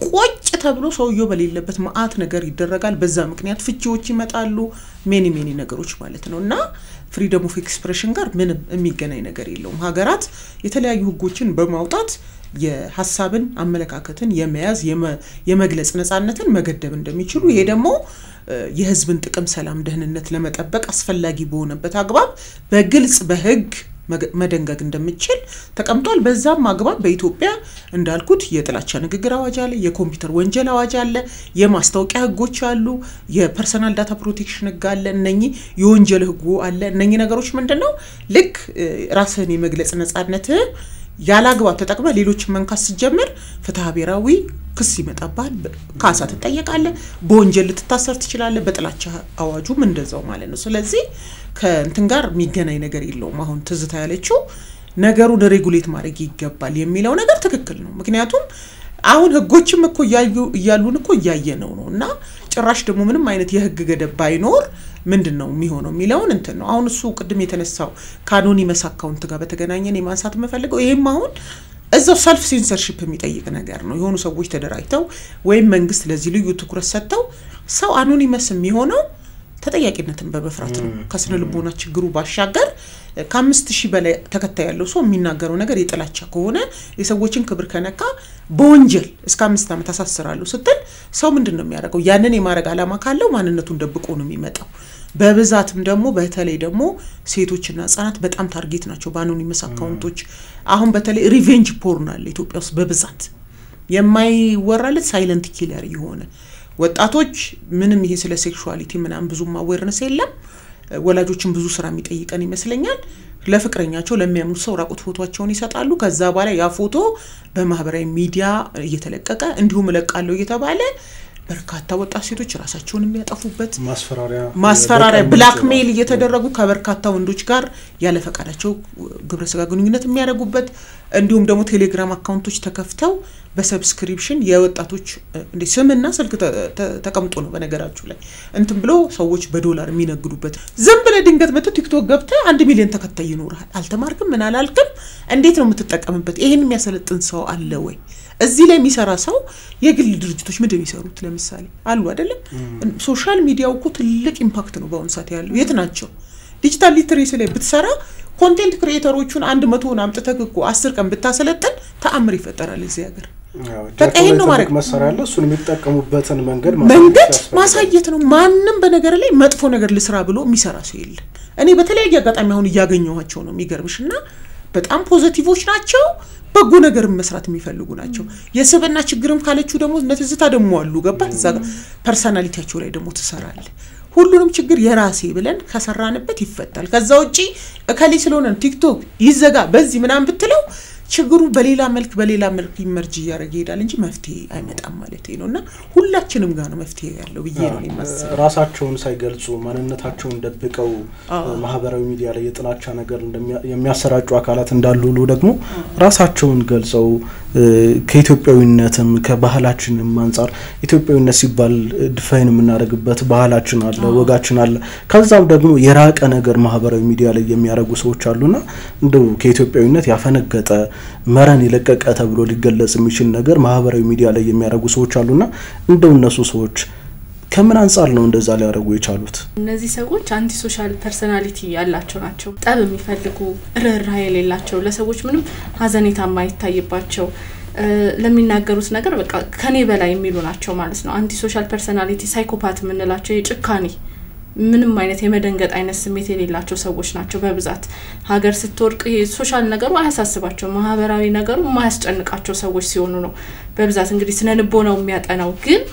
ቆጭ ተብሎ ሰውየው በሌለበት ማአት ነገር ይደረጋል በዛ ምክንያት ፍቺዎች ይመጣሉ ሜኒ ነገሮች ማለት ነውና ፍሪደም ኦፍ ኤክስፕሬሽን ጋር ምንም የሚገናኝ ነገር የለውም ሀገራት የተለያዩ ህጎችን በማውጣት የሐሳብን አመለካከትን የመያዝ የመግለጽ ነጻነትን መገደብ እንደሚችሉ ይሄ ደግሞ የህዝብን ጥቅም ሰላም ደህንነት ለመጠበቅ አስፈላጊ በሆነበት አግባብ በግልጽ በህግ መደንገግ እንደሚችል ተቀምጧል በዛም አግባብ በኢትዮጵያ እንዳልኩት የጥላቻ ንግግር አዋጅ አለ የኮምፒውተር ወንጀል አዋጅ አለ የማስታወቂያ ህጎች አሉ የፐርሰናል ዳታ ፕሮቴክሽን ህግ አለ እነኚህ የወንጀል ህጉ አለ እነኚህ ነገሮች ምንድነው ልክ ራስን የመግለጽ ነጻነት ያላግባብ ተጠቅመ ሌሎች መንካስ ሲጀምር ፍትሐ ብሔራዊ ክስ ይመጣባል ካሳ ትጠየቃለህ በወንጀል ልትታሰር ትችላለህ በጥላቻ አዋጁም እንደዛው ማለት ነው ስለዚህ ከእንትን ጋር የሚገናኝ ነገር የለውም አሁን ትዝታ ያለችው ነገሩን ሬጉሌት ማድረግ ይገባል የሚለው ነገር ትክክል ነው ምክንያቱም አሁን ህጎችም እኮ ያሉን እኮ ያየነውና ጭራሽ ደግሞ ምንም አይነት የህግ ገደብ ባይኖር ምንድነው የሚሆነው ሚላውን እንትን ነው አሁን እሱ ቅድም የተነሳው ካኖኒመስ አካውንት ጋር በተገናኘን የማንሳት መፈልገው ይሄም አሁን እዛው ሰልፍ ሴንሰርሺፕ የሚጠይቅ ነገር ነው የሆኑ ሰዎች ተደራጅተው ወይም መንግስት ለዚህ ልዩ ትኩረት ሰጥተው ሰው አኖኒመስ የሚሆነው ተጠያቂነትን በመፍራት ነው ከስነ ልቦና ችግሩ ባሻገር ከ5000 በላይ ተከታይ ያለው ሰው የሚናገረው ነገር የጥላቻ ከሆነ የሰዎችን ክብር ከነካ በወንጀል እስከ 5 ዓመት አሳስራለሁ ስትል ሰው ምንድነው የሚያደርገው ያንን የማረግ አላማ ካለው ማንነቱን ደብቆ ነው የሚመጣው በብዛትም ደግሞ በተለይ ደግሞ ሴቶችና ህጻናት በጣም ታርጌት ናቸው በአኖኒመስ አካውንቶች አሁን በተለይ ሪቬንጅ ፖርን አለ ኢትዮጵያ ውስጥ በብዛት የማይወራለት ሳይለንት ኪለር የሆነ ወጣቶች ምንም ይሄ ስለ ሴክሹዋሊቲ ምናም ብዙም አዌርነስ የለም ወላጆችን ብዙ ስራ የሚጠይቀን ይመስለኛል ለፍቅረኛቸው ለሚያምኑት ሰው ራቁት ፎቶአቸውን ይሰጣሉ ከዛ በኋላ ያ ፎቶ በማህበራዊ ሚዲያ እየተለቀቀ እንዲሁም ለቃለው እየተባለ በርካታ ወጣት ሴቶች ራሳቸውን የሚያጠፉበት ማስፈራሪያ ብላክሜል እየተደረጉ ከበርካታ ወንዶች ጋር ያለ ፈቃዳቸው ግብረ ስጋ ግንኙነት የሚያደርጉበት እንዲሁም ደግሞ ቴሌግራም አካውንቶች ተከፍተው በሰብስክሪፕሽን የወጣቶች እንደ ስምና ስልክ ተቀምጦ ነው በነገራችሁ ላይ እንትን ብሎ ሰዎች በዶላር የሚነግዱበት ዝም ብለ ድንገት መጥቶ ቲክቶክ ገብተ 1 ሚሊዮን ተከታይ ይኖርሃል አልተማርክም ምን አላልክም እንዴት ነው የምትጠቀምበት ይሄን የሚያሰለጥን ሰው አለ ወይ እዚህ ላይ የሚሰራ ሰው የግል ድርጅቶች ምንድነው የሚሰሩት ለምሳሌ አሉ አይደለም ሶሻል ሚዲያው እኮ ትልቅ ኢምፓክት ነው በአሁን ሰዓት ያለው የት ናቸው ዲጂታል ሊትሬሲ ላይ ብትሰራ ኮንቴንት ክሬተሮቹን 100 አምጥተህ እኮ 10 ቀን ብታሰለጥን ተአምር ይፈጠራል እዚህ ሀገር ተቀይን ነው ማለት መሰራለ እሱን የሚጠቀሙበትን መንገድ ማሳየት ነው ማንንም በነገር ላይ መጥፎ ነገር ልስራ ብሎ የሚሰራ ሰው የለም እኔ በተለያየ አጋጣሚ አሁን ያገኘኋቸው ነው የሚገርምሽና በጣም ፖዚቲቮች ናቸው በጎ ነገር መስራት የሚፈልጉ ናቸው የሰበና ችግርም ካለቹ ደግሞ ነትዝታ ደሞ አሉ ገባ እዛ ፐርሰናሊቲያቸው ላይ ደግሞ ተሰራለ ሁሉንም ችግር የራሴ ብለን ከሰራንበት ይፈታል ከዛ ውጪ እከሊ ስለሆነ ቲክቶክ ይዘጋ በዚህ ምናም ብትለው ችግሩ በሌላ መልክ ኢመርጂ ያረጋ ይሄዳል እንጂ መፍትሄ አይመጣም ማለት ነውና ሁላችንም ጋር ነው መፍትሄ ያለው ብዬ ነው የሚመስለው ራሳቸውን ሳይገልጹ ማንነታቸውን ደብቀው ማህበራዊ ሚዲያ ላይ የጥላቻ ነገር የሚያሰራጩ አካላት እንዳሉ ሁሉ ደግሞ ራሳቸውን ገልጸው ከኢትዮጵያዊነትም ከባህላችንም አንፃር ኢትዮጵያዊነት ሲባል ዲፋይን የምናደርግበት ባህላችን አለ ወጋችን አለ ከዛም ደግሞ የራቀ ነገር ማህበራዊ ሚዲያ ላይ የሚያረጉ ሰዎች አሉና እንደው ከኢትዮጵያዊነት ያፈነገጠ መረን ይለቀቀ ተብሎ ሊገለጽ የሚችል ነገር ማህበራዊ ሚዲያ ላይ የሚያረጉ ሰዎች አሉና እንደው እነሱ ሰዎች ከምን አንፃር ነው እንደዛ ሊያረጉ የቻሉት እነዚህ ሰዎች አንቲ ሶሻል ፐርሰናሊቲ ያላቸው ናቸው ጠብ የሚፈልጉ ርህራሄ የሌላቸው ለሰዎች ምንም ሀዘኔታ ማይታይባቸው ለሚናገሩት ነገር በቃ ከኔ በላይ የሚሉ ናቸው ማለት ነው አንቲ ሶሻል ፐርሰናሊቲ ሳይኮፓት ምንላቸው የጭካኔ ምንም አይነት የመደንገጥ አይነት ስሜት የሌላቸው ሰዎች ናቸው በብዛት ሀገር ስትወርቅ ሶሻል ነገሩ አያሳስባቸው ማህበራዊ ነገሩ ማያስጨንቃቸው ሰዎች ሲሆኑ ነው በብዛት እንግዲህ ስነልቦናው የሚያጠናው ግን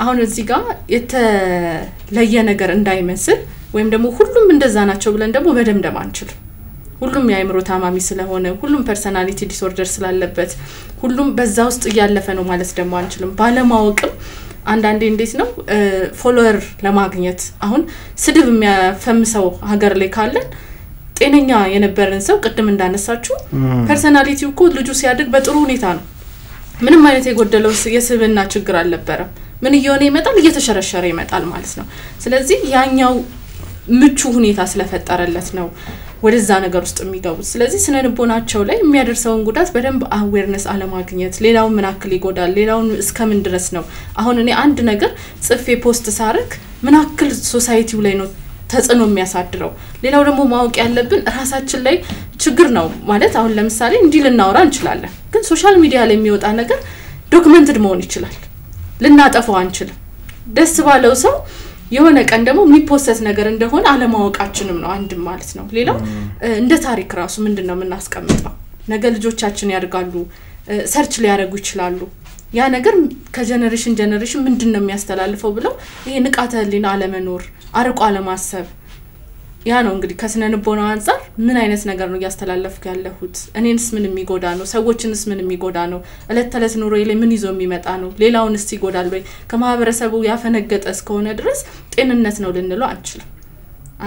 አሁን እዚህ ጋር የተለየ ነገር እንዳይመስል ወይም ደግሞ ሁሉም እንደዛ ናቸው ብለን ደግሞ በደምደም አንችል ሁሉም ያይምሮ ታማሚ ስለሆነ ሁሉም ፐርሰናሊቲ ዲስኦርደር ስላለበት ሁሉም በዛ ውስጥ ያለፈ ነው ማለት ደግሞ አንችልም ባለማወቅም አንዳንዴ እንዴት ነው ፎሎወር ለማግኘት አሁን ስድብ የሚያፈምሰው ሀገር ላይ ካለን ጤነኛ የነበረን ሰው ቅድም እንዳነሳችሁ ፐርሰናሊቲው እኮ ልጁ ሲያድግ በጥሩ ሁኔታ ነው ምንም አይነት የጎደለው የስብና ችግር አልነበረም ምን እየሆነ ይመጣል እየተሸረሸረ ይመጣል ማለት ነው ስለዚህ ያኛው ምቹ ሁኔታ ስለፈጠረለት ነው ወደዛ ነገር ውስጥ የሚገቡት ስለዚህ ስነልቦናቸው ላይ የሚያደርሰውን ጉዳት በደንብ አዌርነስ አለማግኘት ሌላው ምን አክል ይጎዳል ሌላው እስከምን ድረስ ነው አሁን እኔ አንድ ነገር ጽፌ ፖስት ሳርክ ምን አክል ሶሳይቲው ላይ ነው ተጽኖ የሚያሳድረው ሌላው ደግሞ ማወቅ ያለብን ራሳችን ላይ ችግር ነው ማለት አሁን ለምሳሌ እንዲ ልናወራ እንችላለን ግን ሶሻል ሚዲያ ላይ የሚወጣ ነገር ዶክመንትድ መሆን ይችላል ልናጠፋው አንችልም ደስ ባለው ሰው የሆነ ቀን ደግሞ የሚፖሰት ነገር እንደሆነ አለማወቃችንም ነው አንድ ማለት ነው ሌላው እንደ ታሪክ ራሱ ምንድነው የምናስቀምጠው ነገ ልጆቻችን ያድጋሉ ሰርች ሊያረጉ ይችላሉ ያ ነገር ከጀነሬሽን ምንድነው የሚያስተላልፈው ብለው ይሄ ንቃተ ህሊና አለመኖር አርቆ አለማሰብ ያ ነው እንግዲህ ከስነ ልቦናው አንፃር ምን አይነት ነገር ነው ያስተላለፍኩ ያለሁት እኔንስ ምን የሚጎዳ ነው ሰዎችንስ ምን የሚጎዳ ነው እለት ተለት ኑሮዬ ላይ ምን ይዞ የሚመጣ ነው ሌላውንስ ይጎዳል ወይ ከማህበረሰቡ ያፈነገጠ እስከሆነ ድረስ ጤንነት ነው ልንለው አንችልም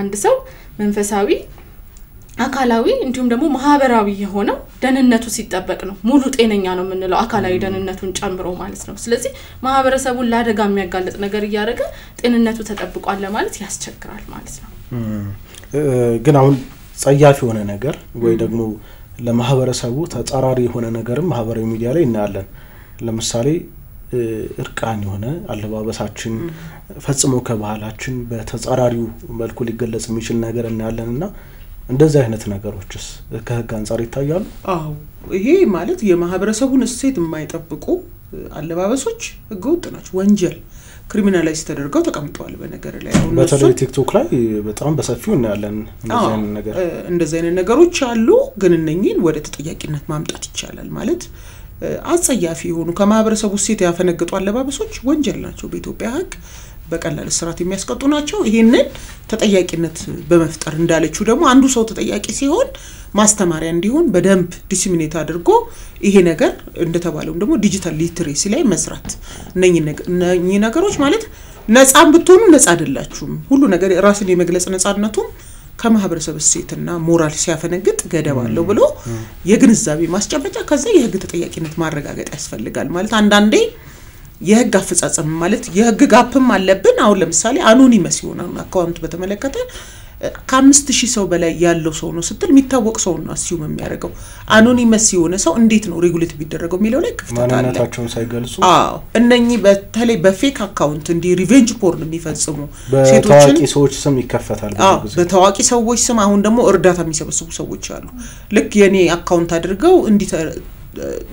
አንድ ሰው መንፈሳዊ አካላዊ እንዲሁም ደግሞ ማህበራዊ የሆነው ደህንነቱ ሲጠበቅ ነው ሙሉ ጤነኛ ነው የምንለው አካላዊ ደህንነቱን ጨምሮ ማለት ነው ስለዚህ ማህበረሰቡን ለአደጋ የሚያጋልጥ ነገር ያያረገ ጤንነቱ ተጠብቋል ለማለት ያስቸግራል ማለት ነው ግን አሁን ጸያፍ የሆነ ነገር ወይ ደግሞ ለማህበረሰቡ ተጻራሪ የሆነ ነገርም ማህበራዊ ሚዲያ ላይ እናያለን ለምሳሌ እርቃን የሆነ አለባበሳችን ፈጽሞ ከባህላችን በተጻራሪው መልኩ ሊገለጽ የሚችል ነገር እናያለንና እንደዚህ አይነት ነገሮችስ ከህግ አንፃር ይታያሉ አዎ ይሄ ማለት የማህበረሰቡን እሴት የማይጠብቁ አለባበሶች ህገወጥ ናቸው ወንጀል ክሪሚናላይዝ ተደርገው ተቀምጠዋል በነገር ላይ አሁን በተለይ ቲክቶክ ላይ በጣም በሰፊው እናያለን እንደዚህ አይነት ነገሮች አሉ ግን እነኚህን ወደ ተጠያቂነት ማምጣት ይቻላል ማለት አጸያፊ የሆኑ ከማህበረሰቡ እሴት ያፈነገጡ አለባበሶች ወንጀል ናቸው በኢትዮጵያ ህግ በቀላል እስራት የሚያስቀጡ ናቸው ይሄንን ተጠያቂነት በመፍጠር እንዳለችው ደግሞ አንዱ ሰው ተጠያቂ ሲሆን ማስተማሪያ እንዲሆን በደንብ ዲሲሚኔት አድርጎ ይሄ ነገር እንደተባለው ደግሞ ዲጂታል ሊትሬሲ ላይ መስራት እነኚህ ነገሮች ማለት ነፃም ብትሆኑ ነፃ አይደላችሁም ሁሉ ነገር ራስን የመግለጽ ነፃነቱም ከማህበረሰብ እሴትና ሞራል ሲያፈነግጥ ገደብ አለው ብሎ የግንዛቤ ማስጨበጫ ከዛ የህግ ተጠያቂነት ማረጋገጥ ያስፈልጋል ማለት አንዳንዴ የህግ አፈጻጸም ማለት የህግ ጋፕም አለብን አሁን ለምሳሌ አኖኒመስ ይሆናል አካውንት በተመለከተ ከ5000 ሰው በላይ ያለው ሰው ነው ስትል የሚታወቅ ሰው ነው አስዩም የሚያደርገው አኖኒመስ የሆነ ሰው እንዴት ነው ሬጉሌት ቢደረገው የሚለው ላይ ክፍተት አለ ማንነታቸውን ሳይገልጹ እነኚህ በተለይ በፌክ አካውንት እንዲ ሪቬንጅ ፖርን የሚፈጽሙ ሴቶችን በታዋቂ ሰዎች ስም ይከፈታል በታዋቂ ሰዎች ስም አሁን ደግሞ እርዳታ የሚሰበስቡ ሰዎች አሉ ልክ የኔ አካውንት አድርገው እንዲ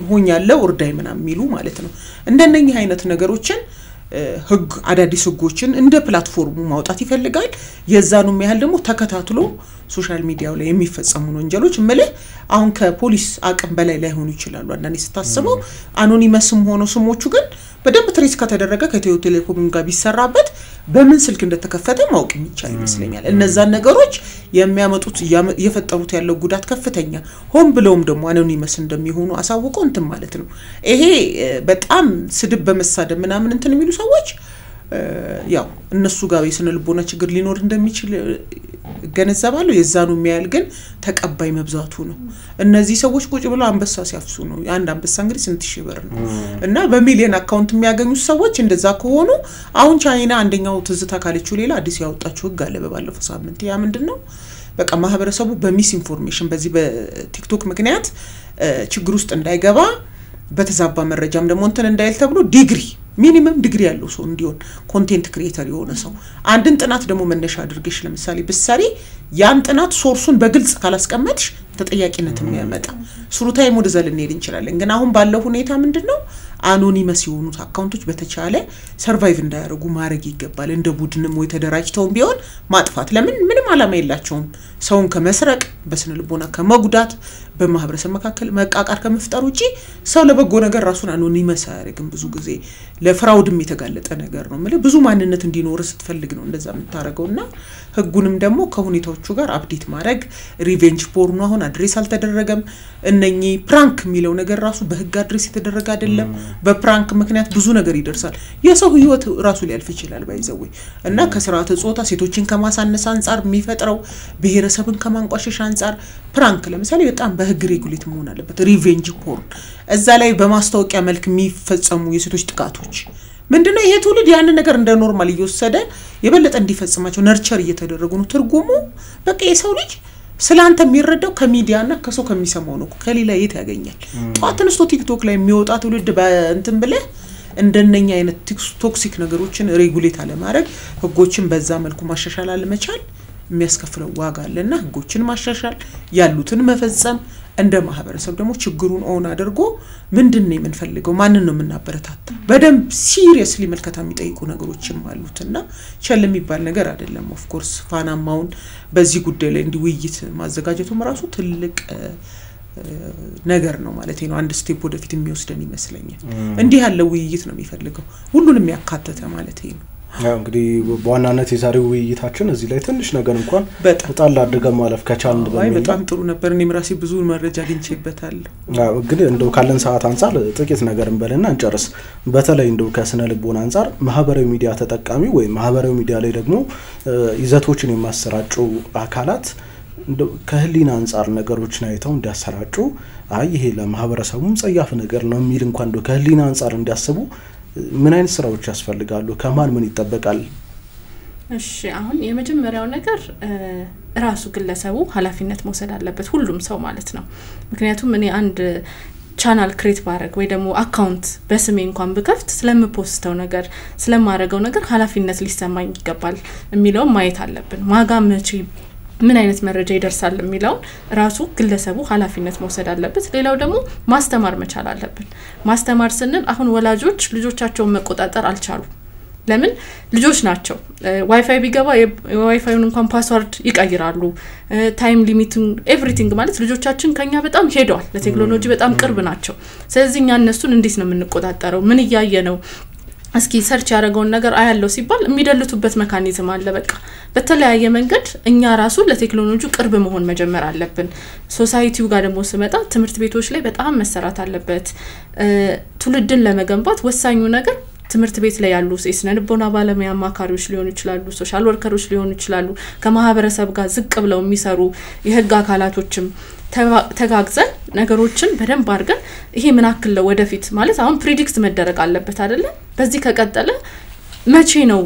ሆኛለው እርዳይ ምናምን የሚሉ ማለት ነው እንደነኚህ አይነት ነገሮችን ህግ አዳዲስ ህጎችን እንደ ፕላትፎርሙ ማውጣት ይፈልጋል የዛኑም ያህል ደግሞ ተከታትሎ ሶሻል ሚዲያው ላይ የሚፈጸሙ ወንጀሎች ማለት አሁን ከፖሊስ አቅም በላይ ላይ ሆኑ ይችላሉ አንዳንዴ ስታስበው አኖኒመስም ሆኖ ስሞቹ ግን በደንብ ትሬስ ከተደረገ ከኢትዮ ቴሌኮም ጋር ቢሰራበት በምን ስልክ እንደተከፈተ ማወቅ የሚቻል ይመስለኛል እነዛ ነገሮች የሚያመጡት የፈጠሩት ያለው ጉዳት ከፍተኛ ሆን ብለውም ደግሞ አኖኒመስ እንደሚሆኑ አሳውቀው እንትን ማለት ነው ይሄ በጣም ስድብ በመሳደብ ምናምን እንትን የሚሉ ሰዎች ያው እነሱ ጋር የስነ ልቦና ችግር ሊኖር እንደሚችል ገነዘባሉ የዛኑ የሚያል ግን ተቀባይ መብዛቱ ነው እነዚህ ሰዎች ቁጭ ብለው አንበሳ ሲያፍሱ ነው አንድ አንበሳ እንግዲህ ስንት ሺህ ብር ነው እና በሚሊዮን አካውንት የሚያገኙ ሰዎች እንደዛ ከሆኑ አሁን ቻይና አንደኛው ትዝታ ካለችው ሌላ አዲስ ያወጣችው ህግ አለ በባለፈው ሳምንት ያ ምንድነው በቃ ማህበረሰቡ በሚስ ኢንፎርሜሽን በዚህ በቲክቶክ ምክንያት ችግር ውስጥ እንዳይገባ በተዛባ መረጃም ደግሞ እንትን እንዳይል ተብሎ ዲግሪ ሚኒመም ዲግሪ ያለው ሰው እንዲሆን ኮንቴንት ክሪኤተር የሆነ ሰው አንድን ጥናት ደግሞ መነሻ አድርገሽ ለምሳሌ በሳሪ ያን ጥናት ሶርሱን በግልጽ ካላስቀመጥሽ ተጠያቂነት የሚያመጣ ሱሩታይ ሞዴል እንሄድ እንችላለን ግን አሁን ባለው ሁኔታ ምንድነው አኖኒመስ የሆኑት አካውንቶች በተቻለ ሰርቫይቭ እንዳያደርጉ ማድረግ ይገባል እንደ ቡድንም ወይ ተደራጅተው ቢሆን ማጥፋት ለምን ምንም አላማ የላቸውም ሰውን ከመስረቅ በስነ ልቦና ከመጉዳት በማህበረሰብ መካከል መቃቃር ከመፍጠር ውጪ ሰው ለበጎ ነገር ራሱን አኖኒመስ ያደርግም ብዙ ጊዜ ለፍራውድም የተጋለጠ ነገር ነው ማለት ብዙ ማንነት እንዲኖር ስትፈልግ ነው እንደዛ የምታረገውና ህጉንም ደግሞ ከሁኔታዎቹ ጋር አፕዴት ማድረግ ሪቬንጅ ፖርን አሁን አድሬስ አልተደረገም እነኚህ ፕራንክ የሚለው ነገር ራሱ በህግ አድሬስ የተደረገ አይደለም በፕራንክ ምክንያት ብዙ ነገር ይደርሳል የሰው ህይወት ራሱ ሊያልፍ ይችላል ባይዘው እና ከስርዓተ ጾታ ሴቶችን ከማሳነስ አንፃር የሚፈጥረው ብሔረሰብን ከማንቋሸሽ አንፃር ፕራንክ ለምሳሌ በጣም በህግ ሬጉሌት መሆን አለበት ሪቬንጅ ፖርን እዛ ላይ በማስታወቂያ መልክ የሚፈጸሙ የሴቶች ጥቃቶች ምንድነው ይሄ ትውልድ ያን ነገር እንደ ኖርማል እየወሰደ የበለጠ እንዲፈጽማቸው ነርቸር እየተደረጉ ነው ትርጉሙ በቃ የሰው ልጅ ስላንተ የሚረዳው ከሚዲያና ከሰው ከሚሰማው ነው ከሌላ የት ያገኛል ጧትንስቶ ቲክቶክ ላይ የሚወጣ ትውልድ በእንትን ብለ እንደነኛ አይነት ቶክሲክ ነገሮችን ሬጉሌት አለ ማድረግ ህጎችን በዛ መልኩ ማሻሻል አለ መቻል የሚያስከፍለው ዋጋ አለና ህጎችን ማሻሻል ያሉትን መፈጸም እንደ ማህበረሰብ ደግሞ ችግሩን ኦን አድርጎ ምንድነው የምንፈልገው ማንን ነው የምናበረታታ በደንብ ሲሪየስሊ መልከታ የሚጠይቁ ነገሮችም አሉትና ቸል የሚባል ነገር አይደለም ኦፍ ኮርስ ፋናማውን በዚህ ጉዳይ ላይ እንዲውይይት ማዘጋጀቱም ራሱ ትልቅ ነገር ነው ማለት ነው አንድ ስቴፕ ወደፊት የሚወስደን ይመስለኛል እንዲህ ያለ ውይይት ነው የሚፈልገው ሁሉንም ያካተተ ማለት ነው ያው እንግዲህ በዋናነት የዛሬው ውይይታችን እዚህ ላይ ትንሽ ነገር እንኳን በጣም አድርገን ማለፍ ከቻልን በሚል በጣም ጥሩ ነበር እኔም ራሴ ብዙ መረጃ አግኝቼበታለሁ ያው ግን እንደው ካለን ሰዓት አንፃር ጥቂት ነገር እንበልና እንጨርስ በተለይ እንደው ከስነ ልቦና አንፃር ማህበራዊ ሚዲያ ተጠቃሚ ወይ ማህበራዊ ሚዲያ ላይ ደግሞ ይዘቶችን የማሰራጩ አካላት እንደው ከህሊና አንፃር ነገሮችን አይተው እንዲያሰራጩ ይሄ ለማህበረሰቡም ጸያፍ ነገር ነው የሚል እንኳን እንደው ከህሊና አንፃር እንዲያስቡ ምን አይነት ስራዎች ያስፈልጋሉ ከማን ምን ይጠበቃል እሺ አሁን የመጀመሪያው ነገር ራሱ ግለሰቡ ኃላፊነት መውሰድ አለበት ሁሉም ሰው ማለት ነው ምክንያቱም እኔ አንድ ቻናል ክሬት ባረግ ወይ ደግሞ አካውንት በስሜ እንኳን በከፍት ስለምፖስተው ነገር ስለማረጋው ነገር ኃላፊነት ሊሰማኝ ይገባል የሚለው ማየት አለብን ማጋመጪ ምን አይነት መረጃ ይደርሳል የሚለው ራሱ ግለሰቡ ኃላፊነት መውሰድ አለበት ሌላው ደግሞ ማስተማር መቻል አለብን ማስተማር ስንል አሁን ወላጆች ልጆቻቸውን መቆጣጠር አልቻሉ ለምን ልጆች ናቸው ዋይፋይ ቢገባ የዋይፋዩን እንኳን ፓስወርድ ይቀይራሉ ታይም ሊሚቱን ኤቭሪቲንግ ማለት ልጆቻችን ከኛ በጣም ሄደዋል ለቴክኖሎጂ በጣም ቅርብ ናቸው ስለዚህ እኛ እነሱን እንዴት ነው የምንቆጣጠረው ምን ይያየ ነው እስኪ ሰርች ያደረገውን ነገር አያለው ሲባል የሚደልቱበት ሜካኒዝም አለ በቃ በተለያየ መንገድ እኛ ራሱ ለቴክኖሎጂ ቅርብ መሆን መጀመር አለብን ሶሳይቲው ጋር ደግሞ ስመጣ ትምህርት ቤቶች ላይ በጣም መሰራት አለበት ትውልድን ለመገንባት ወሳኙ ነገር ትምህርት ቤት ላይ ያሉ የስነ ልቦና ባለሙያ አማካሪዎች ሊሆኑ ይችላሉ ሶሻል ወርከሮች ሊሆኑ ይችላሉ ከማህበረሰብ ጋር ዝቅ ብለው የሚሰሩ የህግ አካላቶችም ተጋግዘን ነገሮችን በደንብ አድርገን ይሄ ምን አክል ወደፊት ማለት አሁን ፕሪዲክት መደረግ አለበት አይደለ በዚህ ከቀጠለ መቼ ነው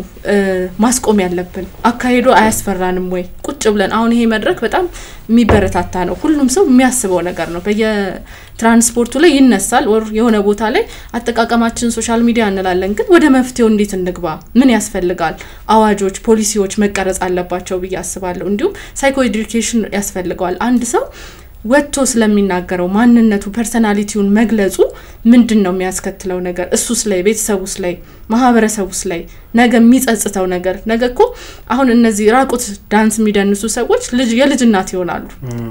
ማስቆም ያለብን አካሄዱ አያስፈራንም ወይ ቁጭ ብለን አሁን ይሄ መድረክ በጣም የሚበረታታ ነው ሁሉም ሰው የሚያስበው ነገር ነው በየትራንስፖርቱ ላይ ይነሳል ወር የሆነ ቦታ ላይ አጠቃቀማችን ሶሻል ሚዲያ እንላለን ግን ወደ መፍትሄው እንዴት እንግባ ምን ያስፈልጋል አዋጆች ፖሊሲዎች መቀረጽ አለባቸው ብዬ አስባለሁ እንዲሁም ሳይኮ ኤዱኬሽን ያስፈልጋል አንድ ሰው ወጥቶ ስለሚናገረው ማንነቱ ፐርሰናሊቲውን መግለጹ ምንድነው የሚያስከትለው ነገር እሱስ ላይ ቤተሰቡስ ላይ ማህበረሰቡስ ላይ ነገ የሚጸጽተው ነገር ነገኮ አሁን እነዚህ ራቁት ዳንስ የሚደንሱ ሰዎች የልጅ እናት ይሆናሉ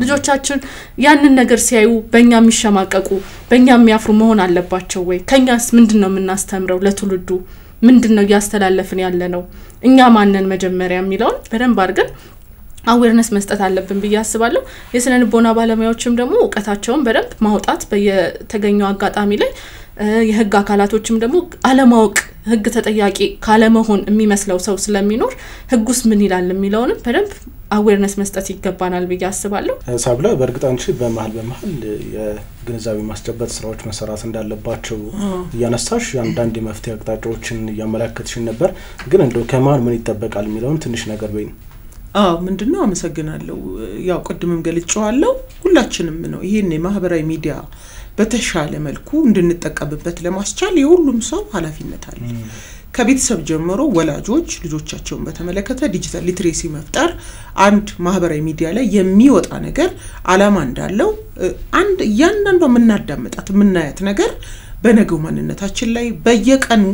ልጆቻችን ያንን ነገር ሲያዩ በእኛ የሚሸማቀቁ በእኛ የሚያፍሩ መሆን አለባቸው ወይ ከኛስ ምንድነው የምናስተምረው ለትውልዱ ምንድነው ያስተላለፍን ያለ ነው እኛ ማንነን መጀመሪያ የሚለው በደንብ አድርገን አዌርነስ መስጠት አለብን ብዬ አስባለሁ የስነ ልቦና ባለሙያዎችም ደግሞ ዕውቀታቸውን በደንብ ማውጣት በየተገኘው አጋጣሚ ላይ የህግ አካላቶችም ደግሞ አለማወቅ ህግ ተጠያቂ ካለመሆን የሚመስለው ሰው ስለሚኖር ህጉስ ምን ይላል የሚለውን በደንብ አዌርነስ መስጠት ይገባናል ብዬ አስባለሁ ሳብለ በርግጥ አንቺ በመሃል የግንዛቤ ማስጨበጥ ስራዎች መሰራት እንዳለባቸው ያነሳሽ አንዳንድ የመፍትሄ አቅጣጫዎችን ያመለከትሽን ነበር ግን እንደው ከማን ምን ይጠበቃል የሚለውን ትንሽ ነገር በይኝ ምንድነው አመሰግናለሁ ያው ቀድመም ገልጫዋለሁ ሁላችንም ነው ይሄን የማህበራዊ ሚዲያ በተሻለ መልኩ እንድንጠቀምበት ለማስቻል የሁሉም ሰው ኃላፊነት አለ ከቤተሰብ ጀምሮ ወላጆች ልጆቻቸውን በተመለከተ ዲጂታል ሊትሬሲ መፍጠር አንድ ማህበራዊ ሚዲያ ላይ የሚወጣ ነገር አላማ እንዳለው አንድ ያንዳንዱ ምናዳምጣት ምናያት ነገር በነገው ማንነታችን ላይ በየቀኑ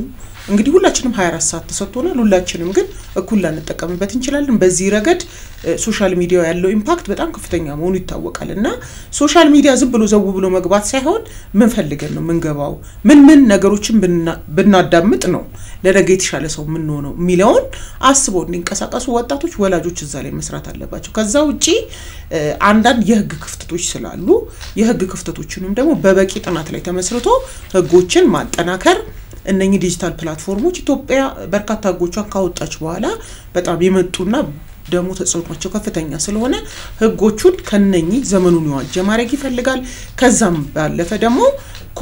እንግዲህ ሁላችንም 24 ሰዓት ተሰጥቶናል ሁላችንም ግን እኩል ላንጠቀምበት እንችላለን በዚህ ረገድ ሶሻል ሚዲያ ያለው ኢምፓክት በጣም ከፍተኛ መሆኑ ይታወቃልና ሶሻል ሚዲያ ዝም ብሎ ዘው ብሎ መግባት ሳይሆን ምን ፈልገን ነው ምንገባው ምን ነገሮችን ብናዳምጥ ነው ለነገ የተሻለ ሰው ምን ሆነው ሚሊዮን አስበው እንንቀሳቀሱ ወጣቶች ወላጆች እዛ ላይ መስራት አለባቸው ከዛ ውጪ አንዳንድ የህግ ክፍተቶች ስላሉ የህግ ክፍተቶችንም ደግሞ በበቂ ጥናት ላይ ተመስርቶ ህጎችን ማጠናከር እነኚህ ዲጂታል ፕላትፎርሞች ኢትዮጵያ በርካታ ህጎቿን ካወጣች በኋላ በጣም የመጡና ደሞ ተጽዕኖቸው ከፍተኛ ስለሆነ ህጎቹን ከነኚህ ዘመኑን ያዋጀ ማድረግ ይፈልጋል ከዛም ባለፈ ደግሞ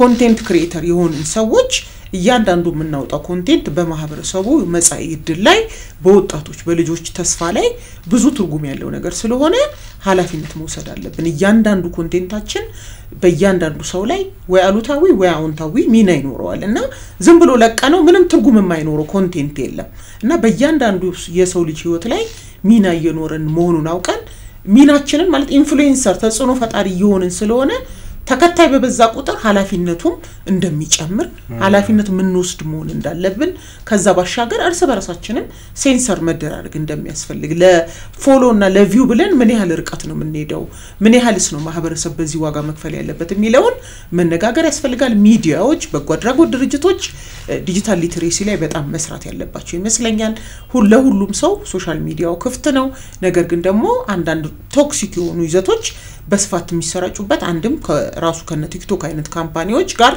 ኮንቴንት ክሪኤተር የሆኑ ሰዎች እያንዳንዱ ምናውጣው ኮንቴንት በማህበረሰቡ መጻኢ ዕድል ላይ በወጣቶች በልጆች ተስፋ ላይ ብዙ ትርጉም ያለው ነገር ስለሆነ ኃላፊነት መውሰድ አለብን እያንዳንዱ ኮንቴንታችን በእያንዳንዱ ሰው ላይ ወይ አሉታዊ ወይ አዎንታዊ ሚና ይኖረዋልና ዝም ብሎ ለቀነው ምንም ትርጉም የማይኖረው ኮንቴንት የለም እና በእያንዳንዱ የሰው ልጅ ህይወት ላይ ሚና እየኖረን መሆኑን አውቀን ሚናችንን ማለት ኢንፍሉዌንሰር ተጽዕኖ ፈጣሪ ይሆንን ስለሆነ ተከታይ በበዛ ቁጥር ኃላፊነቱም እንደሚጨምር ኃላፊነት ምን ወስድ መሆን እንዳለብን ከዛ ባሻገር እርስ በራሳችንን ሴንሰር መደራረግ እንደሚያስፈልግ ለፎሎ እና ለቪው ብለን ምን ያህል ርቀት ነው የምንሄደው ምን ያህልስ ነው ማህበረሰብ በዚህ ዋጋ መክፈል ያለበት የሚለውን መነጋገር ያስፈልጋል ሚዲያዎች በጓድራጎት ድርጅቶች ዲጂታል ሊትሬሲ ላይ በጣም መስራት ያለባቸው ይመስለኛል ሁሉም ሰው ሶሻል ሚዲያው ክፍት ነው ነገር ግን ደግሞ አንዳንድ ቶክሲክ የሆኑ ይዘቶች በስፋት የሚሰራጩበት አንድም ከራሱ ከነ ቲክቶክ አይነት ካምፓኒዎች ጋር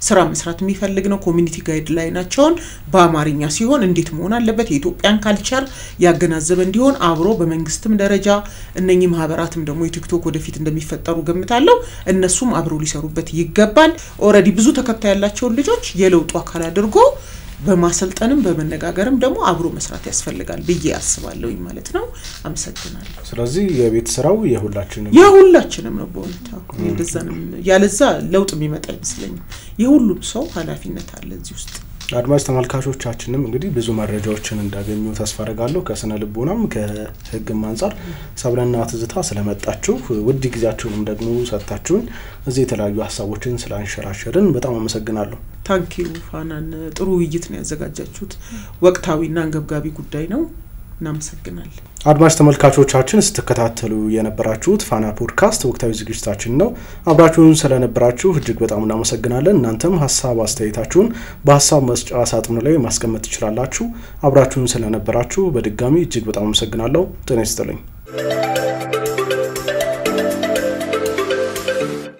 ስራ መስራት የሚፈልግ ነው ኮሚኒቲ ጋይድላይናቸውን በአማርኛ ሲሆን እንዴት መሆን አለበት የኢትዮጵያን ካልቸር ያገናዘበ እንዲሆን አብሮ በመንግስትም ደረጃ እነኚህ ማህበራትም ደግሞ የቲክቶክ ወደፊት እንደሚፈጠሩ ገምታለሁ እነሱም አብሮ ሊሰሩበት ይገባል ኦሬዲ ብዙ ተከታይ ያላቸው ልጆች የለውጡ አካል አድርጎ በማሰልጠንም በመነጋገርም ደግሞ አብሮ መስራት ያስፈልጋል ብዬ አስባለሁ ማለት ነው አመሰግናለሁ ስለዚህ የቤት ስራው የሁላችንም ነው በእውነታው እንደዛንም ያለዛ ለውጥ የሚመጣ ይመስለኛል የሁሉም ሰው ኃላፊነት አለ እዚህ ውስጥ አድማጭ ተመልካቾቻችንም እንግዲህ ብዙ መረጃዎችን እንዳገኙ ተስፋ አደርጋለሁ ከስነ ልቦናም ከህግም አንፃር ሰብለና ትዝታ ስለመጣችሁ ውድ ጊዜያችሁንም ደግሞ ሰጣችሁን እዚህ የተለያዩ ሐሳቦችን ስላንሸራሸርን በጣም አመሰግናለሁ ታንኪዩ ፋናን ጥሩ ውይይት ነው ያዘጋጃችሁት ወቅታዊና አንገብጋቢ ጉዳይ ነው እናመሰግናለን አድማጭ ተመልካቾቻችን ስትከታተሉ የነበራችሁት ፋና ፖድካስት ወቅታዊ ዝግጅታችን ነው አብራችሁን ስለነበራችሁ እጅግ በጣም እናመሰግናለን እናንተም ሐሳብ አስተያየታችሁን በሐሳብ መስጫ ሳጥኑ ላይ ማስቀመጥ ትችላላችሁ አብራችሁን ስለነበራችሁ በድጋሚ እጅግ በጣም አመሰግናለሁ ጤና ይስጥልኝ